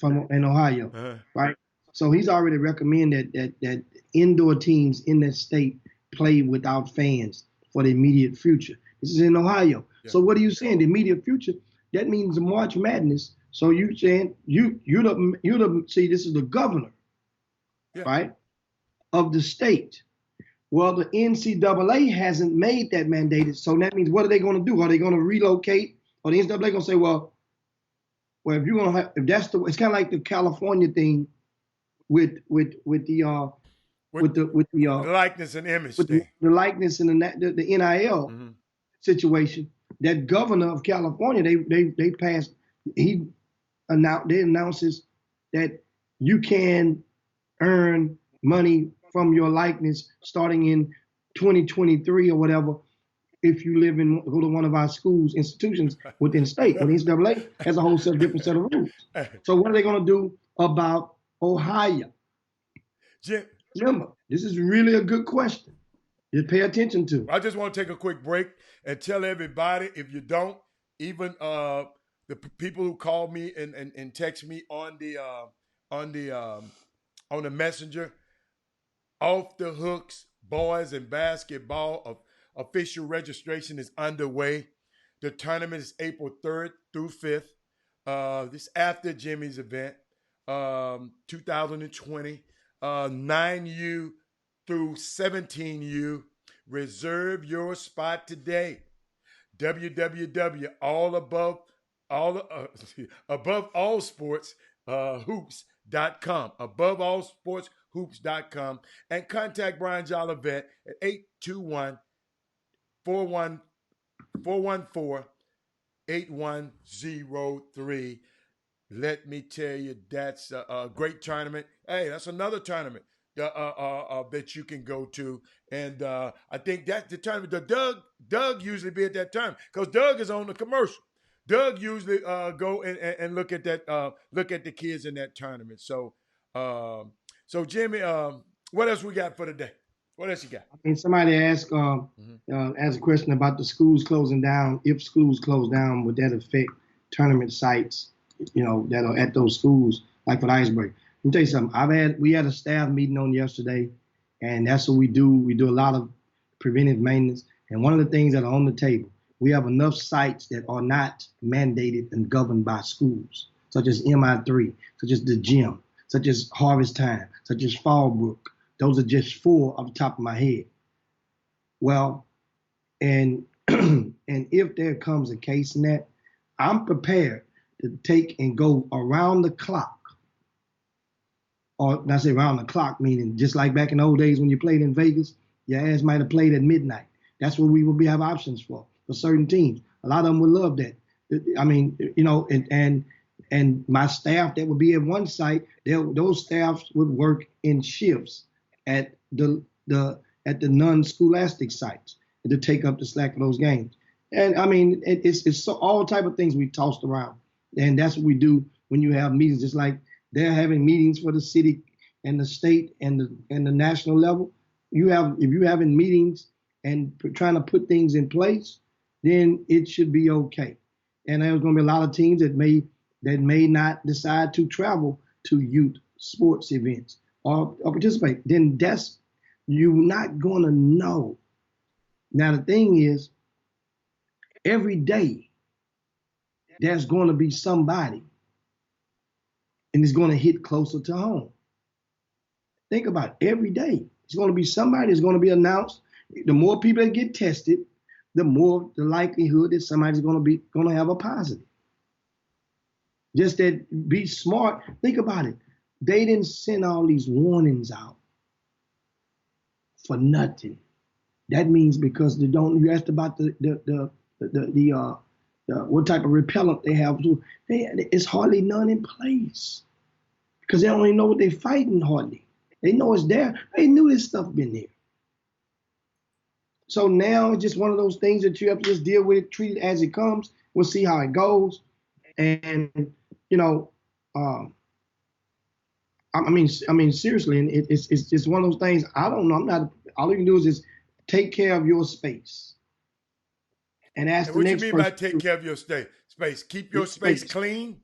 in Ohio, right? So he's already recommended that indoor teams in that state play without fans for the immediate future. This is in Ohio. Yeah. So what are you saying? The immediate future? That means the March Madness. So you saying you're the see, this is the governor, right, of the state. Well, the NCAA hasn't made that mandated. So that means what are they going to do? Are they going to relocate? Or the NCAA going to say, well, if you're going to have, if that's the, it's kind of like the California thing with the likeness and image thing. The likeness and the NIL situation. That governor of California, they passed. They announces that you can earn money from your likeness starting in 2023 or whatever. If you go to one of our schools, institutions within state, when the NCAA has a whole different set of rules. So what are they going to do about Ohio? Jim, remember, this is really a good question to pay attention to. I just want to take a quick break and tell everybody, if you don't, even the people who call me and text me on the messenger, Off the Hooks boys and basketball official registration is underway. The tournament is April 3rd through 5th. This after Jimmy's event, 2020, 9U through 17U. Reserve your spot today. hoops.com. Hoops.com. And contact Brian Jolivet at 821-414-8103. Let me tell you, that's a great tournament. Hey, that's another tournament that you can go to. And I think that's the tournament. Doug usually be at that time because Doug is on the commercial. Doug usually go and look at that, look at the kids in that tournament. So Jimmy, what else we got for today? What else you got? And somebody asked a question about the schools closing down. If schools close down, would that affect tournament sites, that are at those schools, like for the Iceberg? Let me tell you something. We had a staff meeting on yesterday, and that's what we do. We do a lot of preventive maintenance. And one of the things that are on the table, we have enough sites that are not mandated and governed by schools, such as MI3, such as the gym, such as Harvest Time, such as Fallbrook, Those are just 4 off the top of my head. Well, and and if there comes a case in that, I'm prepared to take and go around the clock. Or when I say around the clock, meaning just like back in the old days when you played in Vegas, your ass might have played at midnight. That's what we would have options for certain teams. A lot of them would love that. I mean, you know, and my staff that would be at one site, those staffs would work in shifts at the non-scholastic sites to take up the slack of those games. And I mean, it's so, all type of things we tossed around, and that's what we do when you have meetings. Just like they're having meetings for the city and the state and the national level. If you're having meetings and trying to put things in place, then it should be okay. And there's going to be a lot of teams that may not decide to travel to youth sports events or participate. Then you're not going to know. Now the thing is, every day there's going to be somebody, and it's going to hit closer to home. Think about it. Every day it's going to be somebody that's going to be announced. The more people that get tested, the more the likelihood that somebody's going to have a positive. Just that, be smart. Think about it. They didn't send all these warnings out for nothing. That means because you asked about the what type of repellent they have. It's hardly none in place because they don't even know what they're fighting hardly. They know it's there. They knew this stuff been there. So now it's just one of those things that you have to just deal with it, treat it as it comes. We'll see how it goes. And, you know, I mean, seriously, and it's just one of those things. I don't know. All you can do is just take care of your space. And ask the next person. What you mean by take care of your space? Keep your space clean?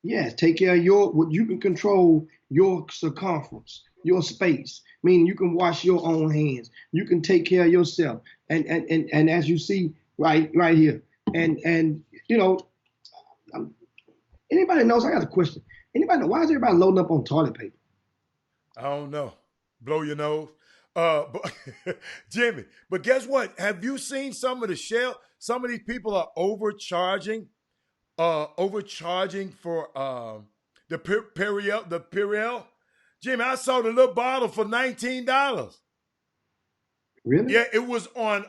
Yes, take care of what you can control, your circumference, your space. Meaning you can wash your own hands. You can take care of yourself. And as you see right here. And you know, anybody knows, I got a question. Anybody know, why is everybody loading up on toilet paper? I don't know. Blow your nose. But Jimmy, but guess what? Have you seen some of the shell? Some of these people are overcharging for the Purell. Jimmy, I saw the little bottle for $19. Really? Yeah, it was on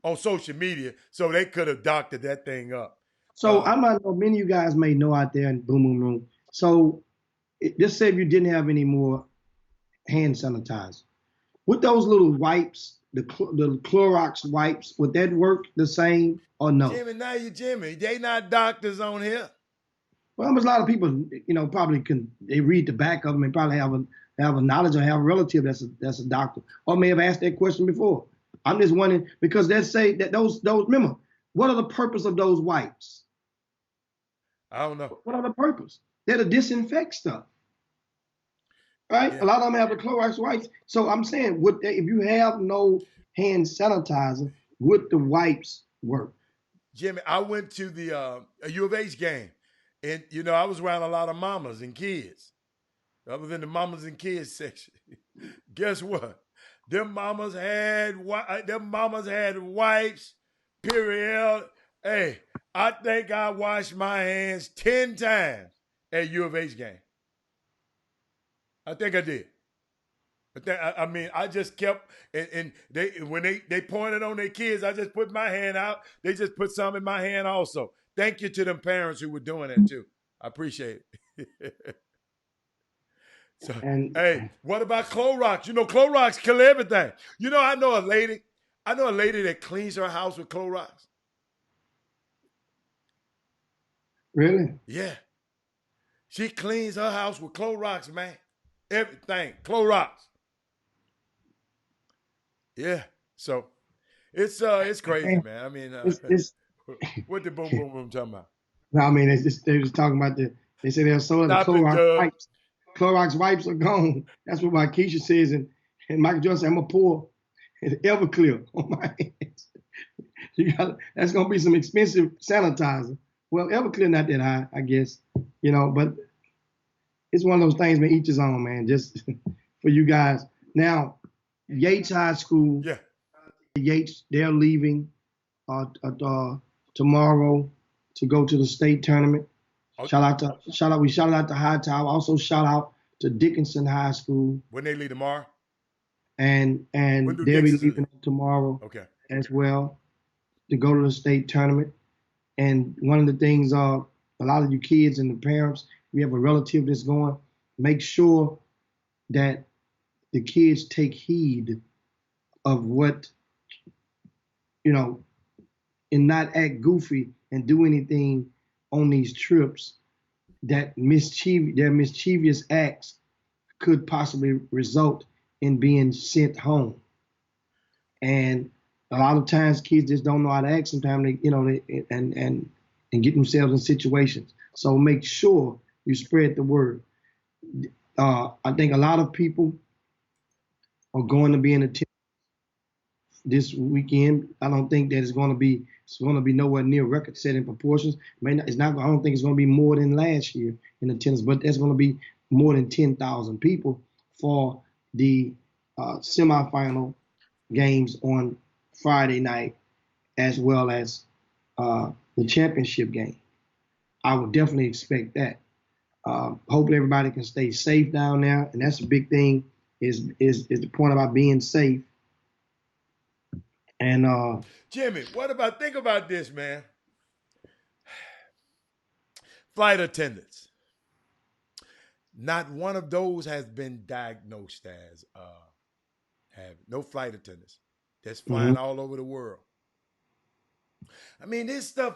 on social media, so they could have doctored that thing up. So I might know many of you guys may know out there in Boom Boom Room. So just say if you didn't have any more hand sanitizer, with those little wipes, the Clorox wipes, would that work the same or no? Jimmy, they not doctors on here. Well, there's a lot of people, you know, probably they read the back of them and probably have a knowledge or have a relative that's a doctor, or may have asked that question before. I'm just wondering, because they say that those remember, what are the purpose of those wipes? I don't know. What are the purpose? They're to disinfect stuff. Right? Yeah. A lot of them have the Clorox wipes. So I'm saying, if you have no hand sanitizer, would the wipes work? Jimmy, I went to the U of H game, and you know I was around a lot of mamas and kids. I was in the mamas and kids section. Guess what? Them mamas had wipes. Purell. Hey, I think I washed my hands 10 times at U of H game. I think I did. I just kept, and when they pointed on their kids, I just put my hand out. They just put some in my hand also. Thank you to them parents who were doing that too. I appreciate it. So, hey, what about Clorox? You know, Clorox kill everything. You know, I know a lady that cleans her house with Clorox. Really? Yeah. She cleans her house with Clorox, man. Everything. Clorox. Yeah. So it's crazy, man. I mean, what the Boom Boom Room talking about? No, I mean, they was talking about they say they're sold the Clorox wipes. Clorox wipes are gone. That's what my Keisha says, and Michael Jordan said, I'm gonna pour Everclear on my hands. That's gonna be some expensive sanitizer. Well, Everclear not that high, I guess, you know, but it's one of those things, man. Each his own, man. Just for you guys. Now, Yates High School. Yeah. Yates, they're leaving tomorrow to go to the state tournament. Okay. We shout out to Hightower. Also shout out to Dickinson High School. When they leave tomorrow? And When do they'll be Dickinson leaving tomorrow Okay. as well to go to the state tournament. And one of the things a lot of you kids and the parents, we have a relative that's going, make sure that the kids take heed of what, and not act goofy and do anything on these trips that their mischievous acts could possibly result in being sent home. And a lot of times kids just don't know how to act. Sometimes they and get themselves in situations. So make sure you spread the word. I think a lot of people are going to be in attendance this weekend. I don't think that it's going to be nowhere near record-setting proportions. I don't think it's going to be more than last year in attendance, but there's going to be more than 10,000 people for the semifinal games on Friday night, as well as the championship game. I would definitely expect that. Hopefully everybody can stay safe down there, and that's a big thing. Is the point about being safe. And Jimmy, think about this, man. Flight attendants. Not one of those has been diagnosed as no flight attendants that's flying all over the world. I mean, this stuff.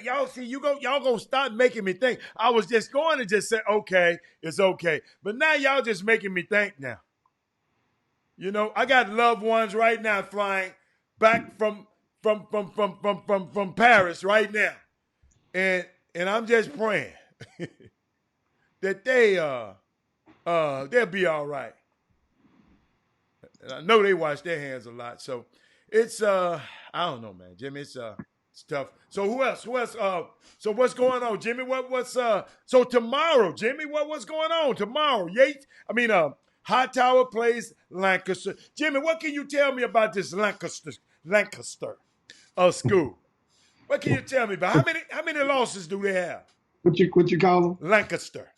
Y'all see, y'all gonna start making me think. I was just going to just say, okay, it's okay, but now y'all just making me think now. I got loved ones right now flying back from Paris right now, and I'm just praying that they'll be all right. And I know they wash their hands a lot, so it's I don't know, man, Jimmy. It's tough. So who else? So what's going on, Jimmy? So tomorrow, Jimmy? What's going on tomorrow? Hightower plays Lancaster. Jimmy, what can you tell me about this Lancaster school? What can you tell me about? How many losses do they have? What you call them? Lancaster.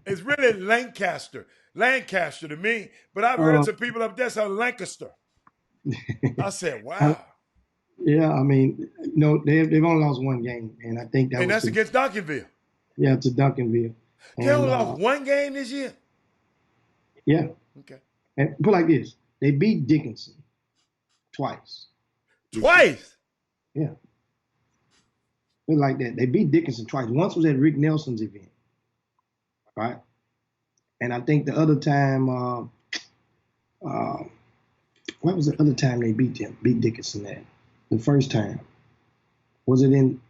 It's really Lancaster to me, but I've heard some people up there say Lancaster. I said, wow. Yeah, they've only lost one game, and I think that's against Duncanville. Yeah, it's a Duncanville. They only lost one game this year? Yeah. Okay. And put it like this, they beat Dickinson twice. Twice? Yeah. Put it like that. They beat Dickinson twice. Once was at Rick Nelson's event, right? And I think the other time, what was the other time they beat Dickinson at? The first time. Was it in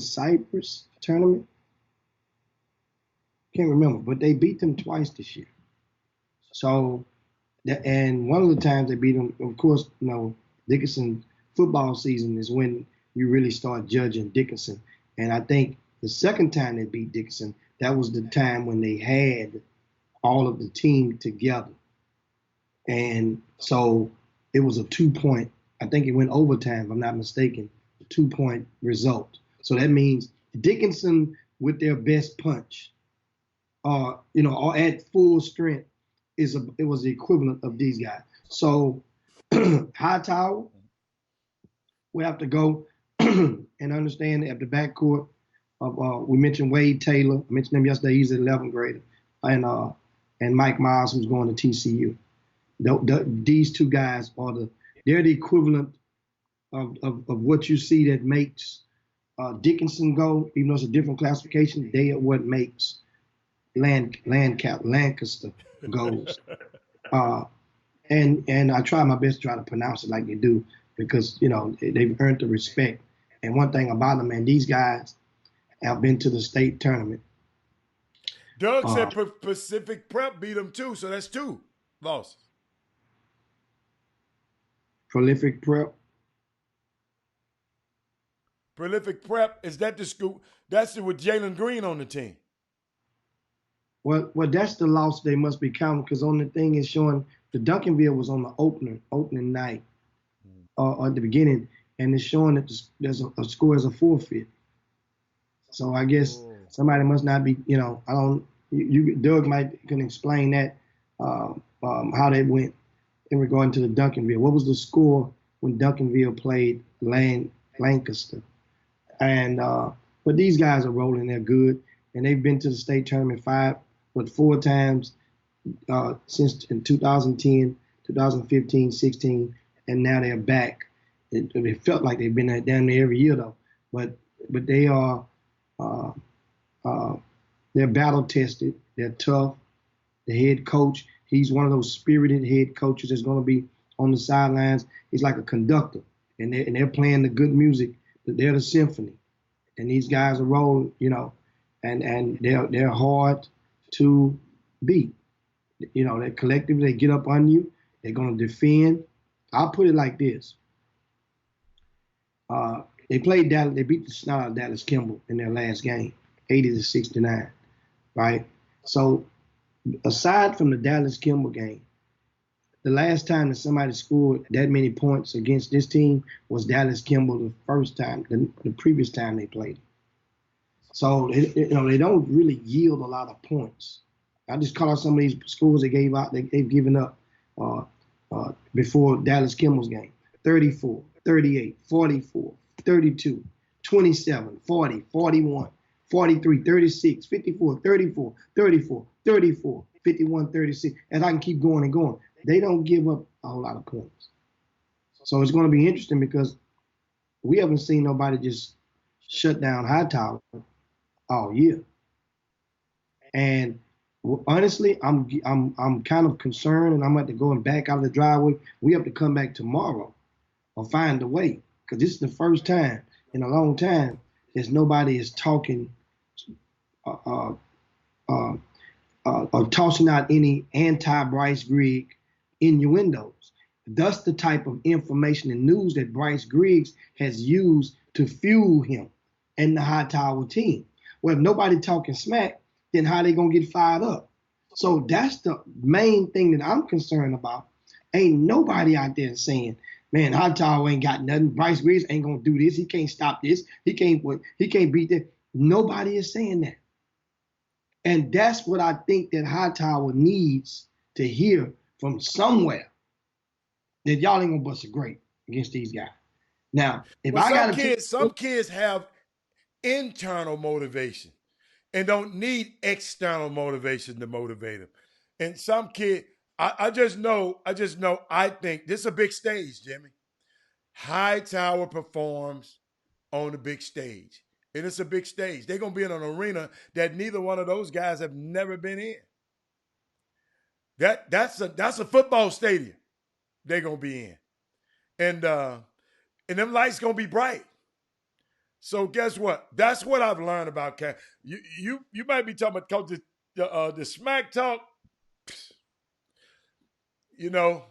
Cyprus tournament? Can't remember, but they beat them twice this year. So, and one of the times they beat them, of course, Dickinson football season is when you really start judging Dickinson. And I think the second time they beat Dickinson, that was the time when they had all of the team together. And so it was a 2-point, I think it went overtime, if I'm not mistaken, a 2-point result. So that means Dickinson with their best punch, or at full strength, it was the equivalent of these guys. So Hightower, we have to go and understand that the backcourt of we mentioned Wade Taylor. I mentioned him yesterday. He's an 11th grader, and Mike Miles, who's going to TCU. These two guys they're the equivalent of what you see that makes Dickinson go, even though it's a different classification. They are what makes Lancaster goes. And I try my best to try to pronounce it like they do, because they've earned the respect. And one thing about them, man, these guys have been to the state tournament. Doug said Pacific Prep beat them too, so that's 2 losses. Prolific Prep. Prolific Prep, is that the school? That's with Jalen Green on the team. Well, that's the loss they must be counting because on the thing is showing the Duncanville was on the opening night at the beginning, and it's showing that there's a score as a forfeit. So I guess somebody must not be, I don't. Doug can explain that how that went in regard to the Duncanville. What was the score when Duncanville played Lancaster? And but these guys are rolling. They're good, and they've been to the state tournament 4 times since in 2010, 2015, 16, and now they're back. It felt like they've been there down there every year though, but they are they're battle tested. They're tough. The head coach, he's one of those spirited head coaches that's going to be on the sidelines. He's like a conductor, and they're playing the good music. They're the symphony, and these guys are rolling, and they're hard to beat. They're collectively, they get up on you. They're going to defend. I'll put it like this. They played Dallas. They beat the snot out of Dallas Kimball in their last game, 80-69, right? So aside from the Dallas Kimball game, the last time that somebody scored that many points against this team was Dallas Kimball the first time, the previous time they played. So they don't really yield a lot of points. I just call out some of these scores they've given up before Dallas Kimball's game: 34, 38, 44, 32, 27, 40, 41, 43, 36, 54, 34, 34, 34, 51, 36. And I can keep going and going. They don't give up a whole lot of points. So it's going to be interesting because we haven't seen nobody just shut down Hightower all year. And honestly, I'm kind of concerned, and I'm going to go and back out of the driveway. We have to come back tomorrow or find a way, because this is the first time in a long time that nobody is talking or tossing out any anti-Bryce Griggs innuendos. That's the type of information and news that Bryce Griggs has used to fuel him and the Hightower team. Well, if nobody talking smack, then how they gonna get fired up? So that's the main thing that I'm concerned about. Ain't nobody out there saying, man, Hightower ain't got nothing. Bryce Griggs ain't gonna do this. He can't stop this. He can't beat that. Nobody is saying that. And that's what I think that Hightower needs to hear from somewhere, that y'all ain't gonna bust a grape against these guys. Now, if some kids have internal motivation and don't need external motivation to motivate them. And some kid, I think this is a big stage, Jimmy. Hightower performs on the big stage. And it's a big stage. They're going to be in an arena that neither one of those guys have never been in. That's a football stadium they're going to be in. And them lights going to be bright. So guess what? That's what I've learned about Cam. You might be talking about Coach, the smack talk. Well,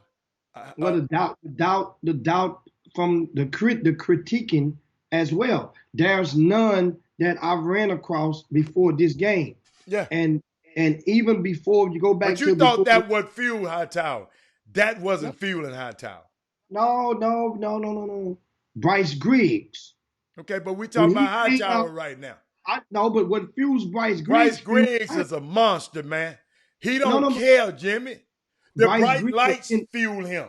the doubt from the critiquing as well. There's none that I've ran across before this game. Yeah. And even before you go back but you thought that would fuel Hightower. That wasn't fueling Hightower. No. Bryce Griggs. Okay, but we're talking about Hightower right now. But what fuels Bryce Griggs? Bryce Griggs is a monster, man. He don't care, Jimmy. The bright lights fuel him.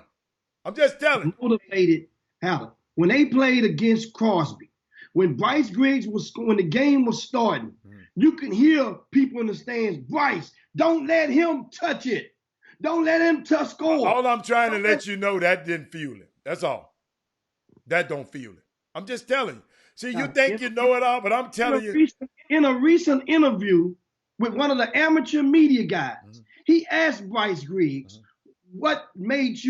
I'm just telling you. Motivated, Howard. When they played against Crosby, when Bryce Griggs when the game was starting, you can hear people in the stands, Bryce, don't let him touch it. Don't let him touch score. All I'm trying to let you know, that didn't fuel him. That's all. That don't fuel it. I'm just telling you. See, you think you know it all, but I'm telling you. In a recent interview with one of the amateur media guys, he asked Bryce Griggs, what fueled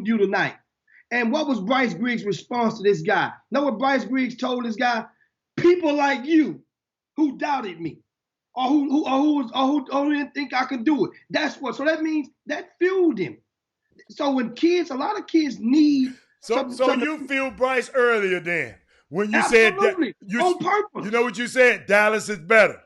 you tonight? And what was Bryce Griggs' response to this guy? Know what Bryce Griggs told this guy? People like you who doubted me, or who didn't think I could do it. That's what. So that means that fueled him. So when a lot of kids need. So you feel Bryce earlier then when you Absolutely. said that On purpose. You know what you said? Dallas is better.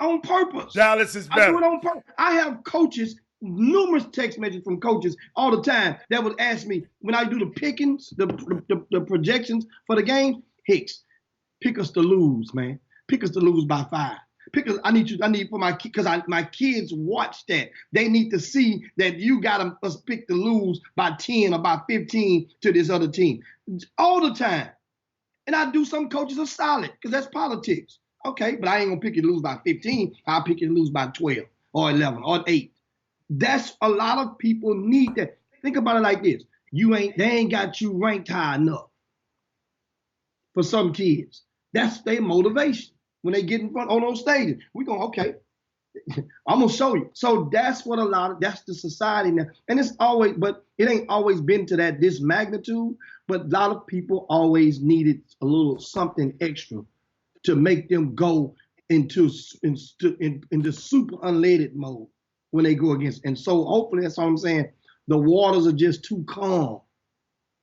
on purpose. Dallas is I do better. it on purpose. I have coaches, numerous text messages from coaches all the time that would ask me when I do the pickings, the projections for the game. Hicks, pick us to lose, man. Pick us to lose by 5. Pick us. I need for my because my kids watch that. They need to see that you got us pick to lose by 10 or by 15 to this other team all the time. And I do some coaches are solid because that's politics. Okay, but I ain't gonna pick you to lose by 15. I'll pick you to lose by 12 or 11 or 8. That's a lot of people need that. Think about it like this. They ain't got you ranked high enough. For some kids, that's their motivation when they get in front on those stages. We go, okay, I'm gonna show you. So that's what that's the society now. And it's always, but it ain't always been to this magnitude, but a lot of people always needed a little something extra to make them go into super unleaded mode when they go against. And so hopefully that's all I'm saying. The waters are just too calm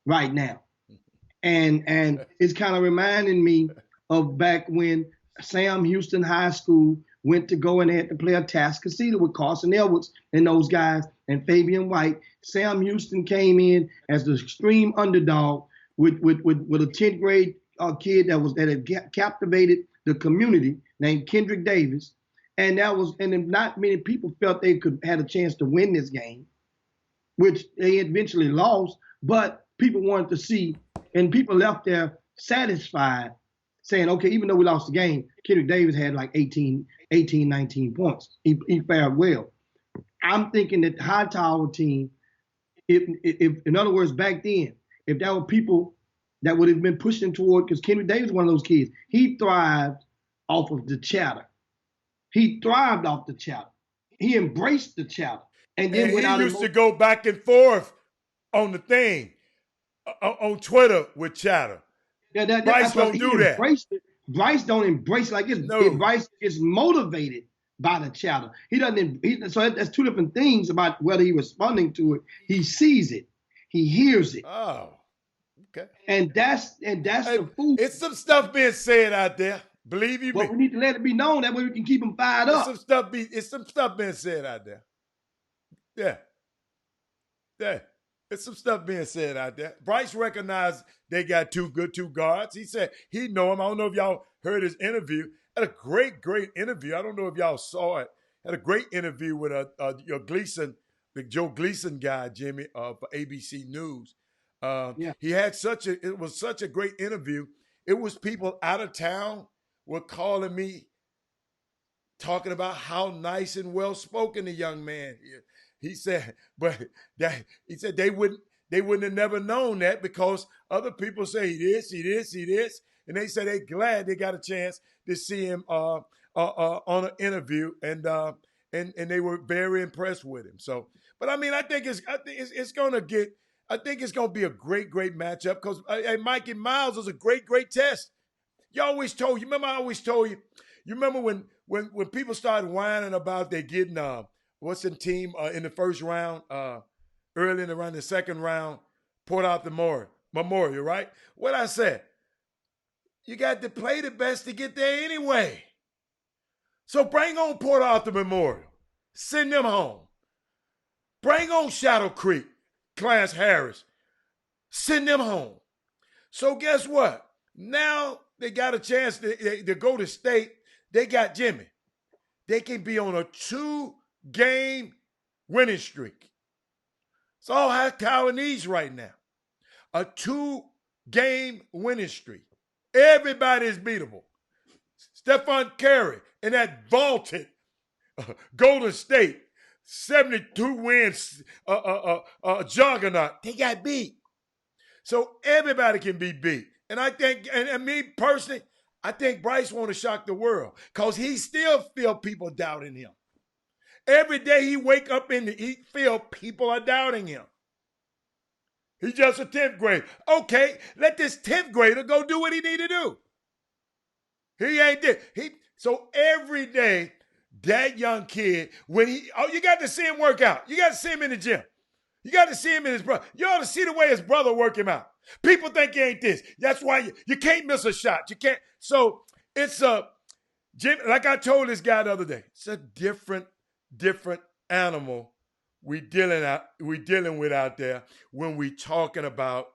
right now. And it's kind of reminding me of back when Sam Houston High School went to go and they had to play a Atascocita with Carson Edwards and those guys and Fabian White. Sam Houston came in as the extreme underdog with a 10th grade kid that had captivated the community named Kendrick Davis. And not many people felt they had a chance to win this game, which they eventually lost, but people wanted to see, and people left there satisfied, saying, okay, even though we lost the game, Kendrick Davis had like 18, 19 points. He fared well. I'm thinking that the Hightower team, if in other words, back then, if there were people that would have been pushing toward, because Kendrick Davis was one of those kids, he thrived off of the chatter. He thrived off the chatter. He embraced the chatter. And then he used to go back and forth on the thing, on Twitter with chatter. Bryce don't do that. Bryce don't embrace it like this. No. Bryce is motivated by the chatter. He doesn't. So that's two different things about whether he's responding to it. He sees it. He hears it. Oh, okay. And that's the food. It's some stuff being said out there. Believe you me. But we need to let it be known that way we can keep them fired up. It's some stuff being said out there. Yeah. It's some stuff being said out there. Bryce recognized they got two guards. He said he know him. I don't know if y'all heard his interview. Had a great interview. I don't know if y'all saw it. Had a great interview with your Gleason, the Joe Gleason guy, Jimmy, for ABC News. He had it was such a great interview. It was people out of town were calling me, talking about how nice and well spoken the young man is. He said, they wouldn't have never known that because other people say he this, and they say they're glad they got a chance to see him on an interview, and they were very impressed with him. So, but I mean, I think it's gonna be a great matchup because Mikey Miles is a great test. I always told you. You remember when people started whining about they getting what's the team in the first round, early in around the second round, Port Arthur Memorial, right? What I said, you got to play the best to get there anyway. So bring on Port Arthur Memorial. Send them home. Bring on Shadow Creek, Clarence Harris. Send them home. So guess what? Now they got a chance to go to state. They got Jimmy. They can be on a 2-game winning streak. It's all Hightower needs right now. A 2-game winning streak. Everybody is beatable. Stephon Curry and that vaulted Golden State 72 wins juggernaut. They got beat. So everybody can be beat. And I think, and me personally, I think Bryce want to shock the world because he still feel people doubting him. Every day he wake up he feel people are doubting him. He's just a 10th grader. Okay, let this 10th grader go do what he need to do. He ain't there. So every day, that young kid, you got to see him work out. You got to see him in the gym. You got to see him in his brother. You ought to see the way his brother work him out. People think he ain't this. That's why you can't miss a shot. You can't. So it's Jim, like I told this guy the other day, it's a different animal we dealing with out there when we talking about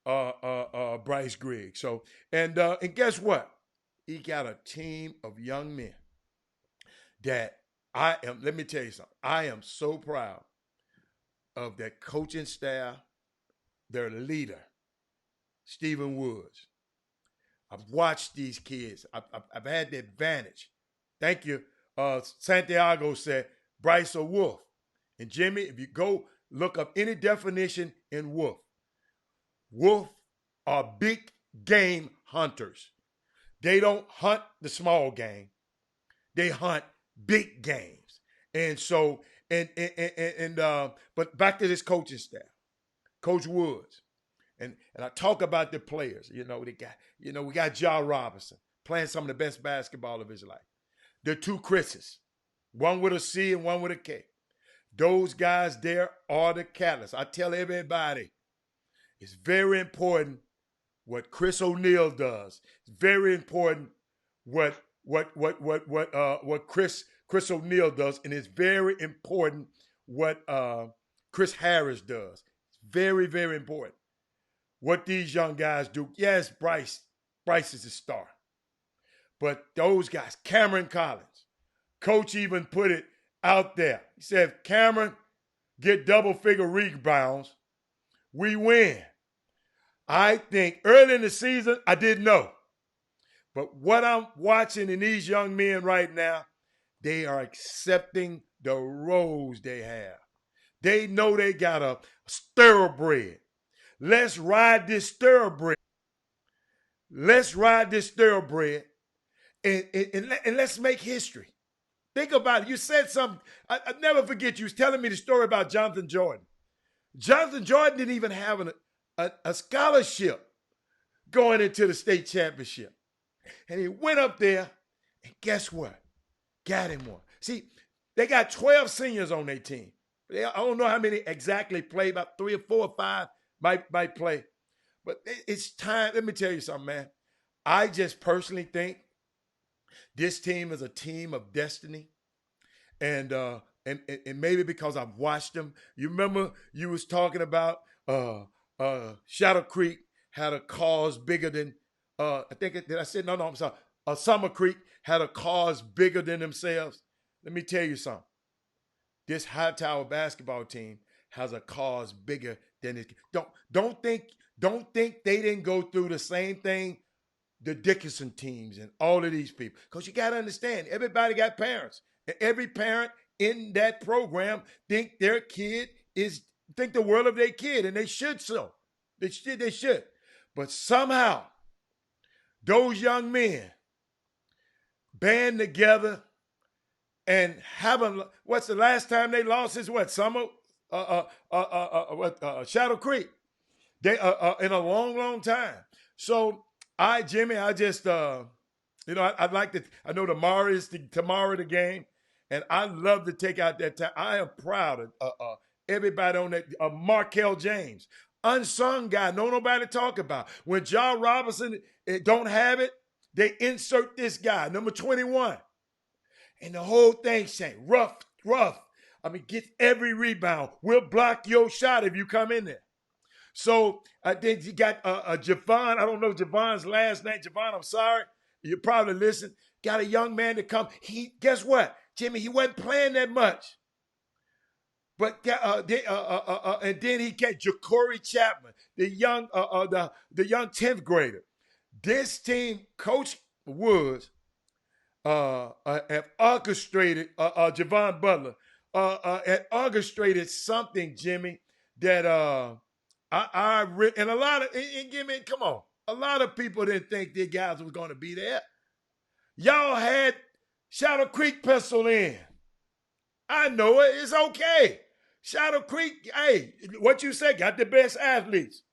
Bryce Griggs. So and guess what? He got a team of young men that let me tell you something. I am so proud of that coaching staff, their leader, Stephen Woods. I've watched these kids. I've had the advantage. Thank you. Santiago said, Bryce or Wolf. And Jimmy, if you go look up any definition in Wolf are big game hunters. They don't hunt the small game. They hunt big games. And so, but back to this coaching staff, Coach Woods. And I talk about the players. We got Jacques Robinson playing some of the best basketball of his life. The two Chris's, one with a C and one with a K. Those guys there are the catalysts. I tell everybody, it's very important what Chris O'Neal does. It's very important what Chris O'Neal does, and it's very important what Chris Harris does. It's very, very important what these young guys do. Yes, Bryce is a star. But those guys, Cameron Collins, coach even put it out there. He said, if Cameron get double-figure rebounds, we win. I think early in the season, I didn't know. But what I'm watching in these young men right now, they are accepting the roles they have. They know they got a thoroughbred. Let's ride this thoroughbred. Let's ride this thoroughbred and let's make history. Think about it. You said something. I never forget you was telling me the story about Jonathan Jordan. Jonathan Jordan didn't even have a scholarship going into the state championship. And he went up there, and guess what? Got him one. See, they got 12 seniors on their team. I don't know how many exactly play, about 3 or 4 or 5 might play. But it's time. Let me tell you something, man. I just personally think this team is a team of destiny. And maybe because I've watched them. You remember you was talking about Shadow Creek had a cause bigger than, did I say, no, I'm sorry. Summer Creek had a cause bigger than themselves. Let me tell you something. This Hightower basketball team has a cause bigger than it. Don't think they didn't go through the same thing the Dickinson teams and all of these people. Because you got to understand, everybody got parents. And every parent in that program think their kid think the world of their kid, and they should so. They should. But somehow, those young men band together and what's the last time they lost is what? Summer? Shadow Creek. They in a long, long time. So Jimmy, I just I'd like to. I know tomorrow the game, and I love to take out that time. I am proud of everybody on that. Markel James, unsung guy, nobody talk about. When John Robinson don't have it, they insert this guy, number 21, and the whole thing saying rough. I mean, get every rebound. We'll block your shot if you come in there. So then you got Javon. I don't know Javon's last name. Javon, I'm sorry. You probably listen. Got a young man to come. Guess what, Jimmy? He wasn't playing that much. But and then he got Ja'Cory Chapman, the young 10th grader. This team, Coach Woods, have orchestrated Javon Butler. Had orchestrated something, Jimmy, that and a lot of come on. A lot of people didn't think the guys was going to be there. Y'all had Shadow Creek penciled in. I know it. It's okay. Shadow Creek, hey, what you say, got the best athletes.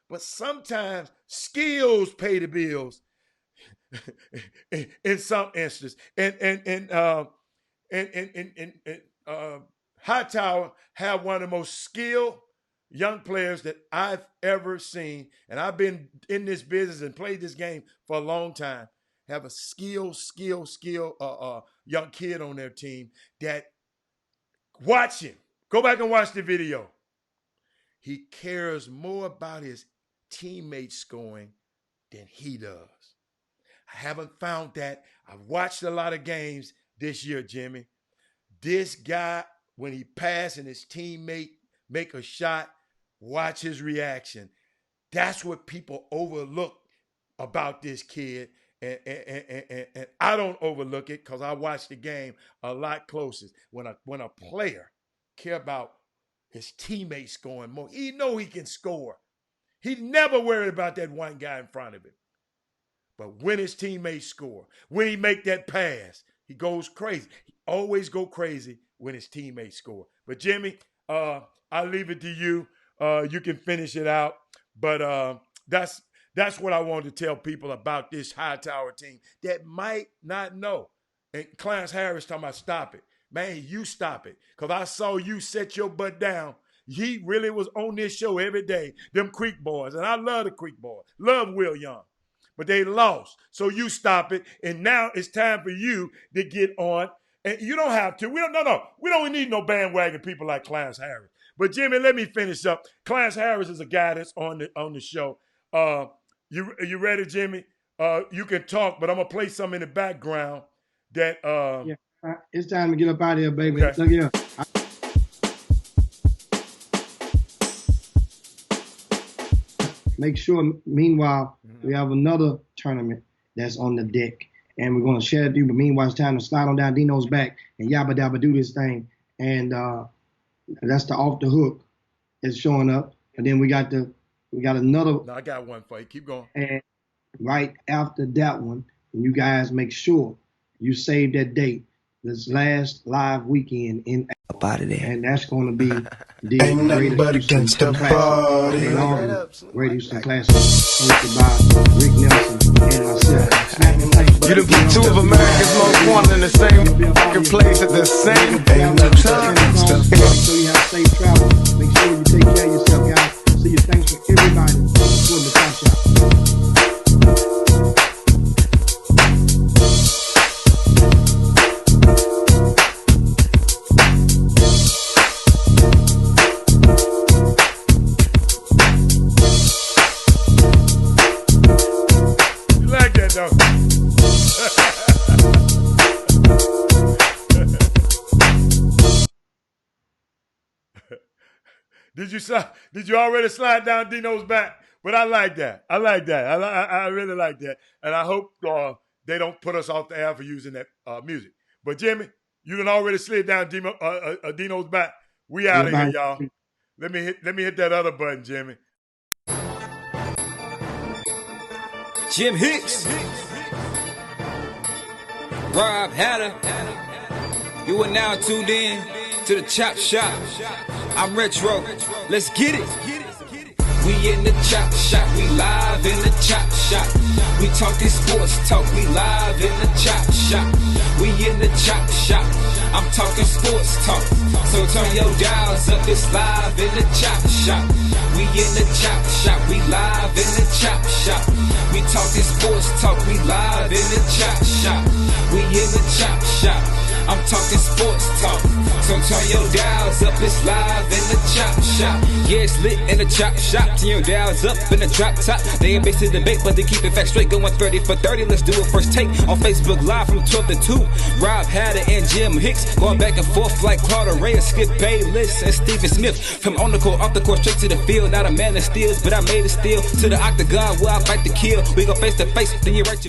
But sometimes skills pay the bills in some instances. And Hightower have one of the most skilled young players that I've ever seen. And I've been in this business and played this game for a long time. have a skilled young kid on their team that, watch him. Go back and watch the video. He cares more about his teammates scoring than he does. I haven't found that. I've watched a lot of games this year, Jimmy. This guy, when he passes and his teammate make a shot, watch his reaction. That's what people overlook about this kid. And I don't overlook it because I watch the game a lot closer. When a player care about his teammates scoring more, he know he can score. He never worried about that one guy in front of him. But when his teammates score, when he make that pass, he goes crazy. He always go crazy when his teammates score. But Jimmy, I'll leave it to you. You can finish it out. But that's what I wanted to tell people about this Hightower team that might not know. And Clarence Harris talking about stop it. Man, you stop it. Because I saw you set your butt down. He really was on this show every day, them Creek boys. And I love the Creek boys. Love Will Young. But they lost. So you stop it. And now it's time for you to get on. And you don't have to. We don't need no bandwagon people like Clarence Harris. But Jimmy, let me finish up. Clarence Harris is a guy that's on the show. You ready, Jimmy? You can talk, but I'm gonna play some in the background. That yeah, it's time to get up out of here, baby. Okay. Look here. Make sure. Meanwhile, we have another tournament that's on the deck, and we're gonna share it with you. But meanwhile, it's time to slide on down Dino's back and yabba dabba do this thing, and that's the off the hook. It's showing up, and then we got another. No, I got one for you. Keep going. And right after that one, you guys make sure you save that date. This last live weekend in up out of there. And that's going to be the Ain't nothing but against the party. Great Houston Classic, hosted by Rick Nelson and myself. You done put two of America's most wanted in the same fucking place at the same damn time. Make sure you have safe travel. Make sure you take care of yourself, guys. See you. Thanks for everybody for the Top Shot. Did you already slide down Dino's back? But I like that. I really like that. And I hope they don't put us off the air for using that music. But Jimmy, you done already slid down Dino's back. We out of here, y'all. Let me hit that other button, Jimmy. Jim Hicks, Rob Hatter. You are now tuned in to the Chop Shop. I'm Retro. Let's get it. We in the Chop Shop. We live in the Chop Shop. We talking sports talk. We live in the Chop Shop. We in the Chop Shop. I'm talking sports talk. So turn your dials up. It's live in the Chop Shop. We in the Chop Shop. We live in the Chop Shop. We talking sports talk. We live in the Chop Shop. We in the Chop Shop. I'm talking sports talk. So turn your dials up, it's live in the Chop Shop. Yeah, it's lit in the Chop Shop. Turn your dials up in the drop top. They ain't based in debate, but they keep it fact straight. Going 30 for 30, let's do a first take. On Facebook Live from 12 to 2. Rob Hatter and Jim Hicks going back and forth like Claude Ray and Skip Bayless and Stephen Smith. From on the court, off the court, straight to the field. Not a man that steals, but I made it steal. To the octagon where I fight to kill. We go face to face, then you right you.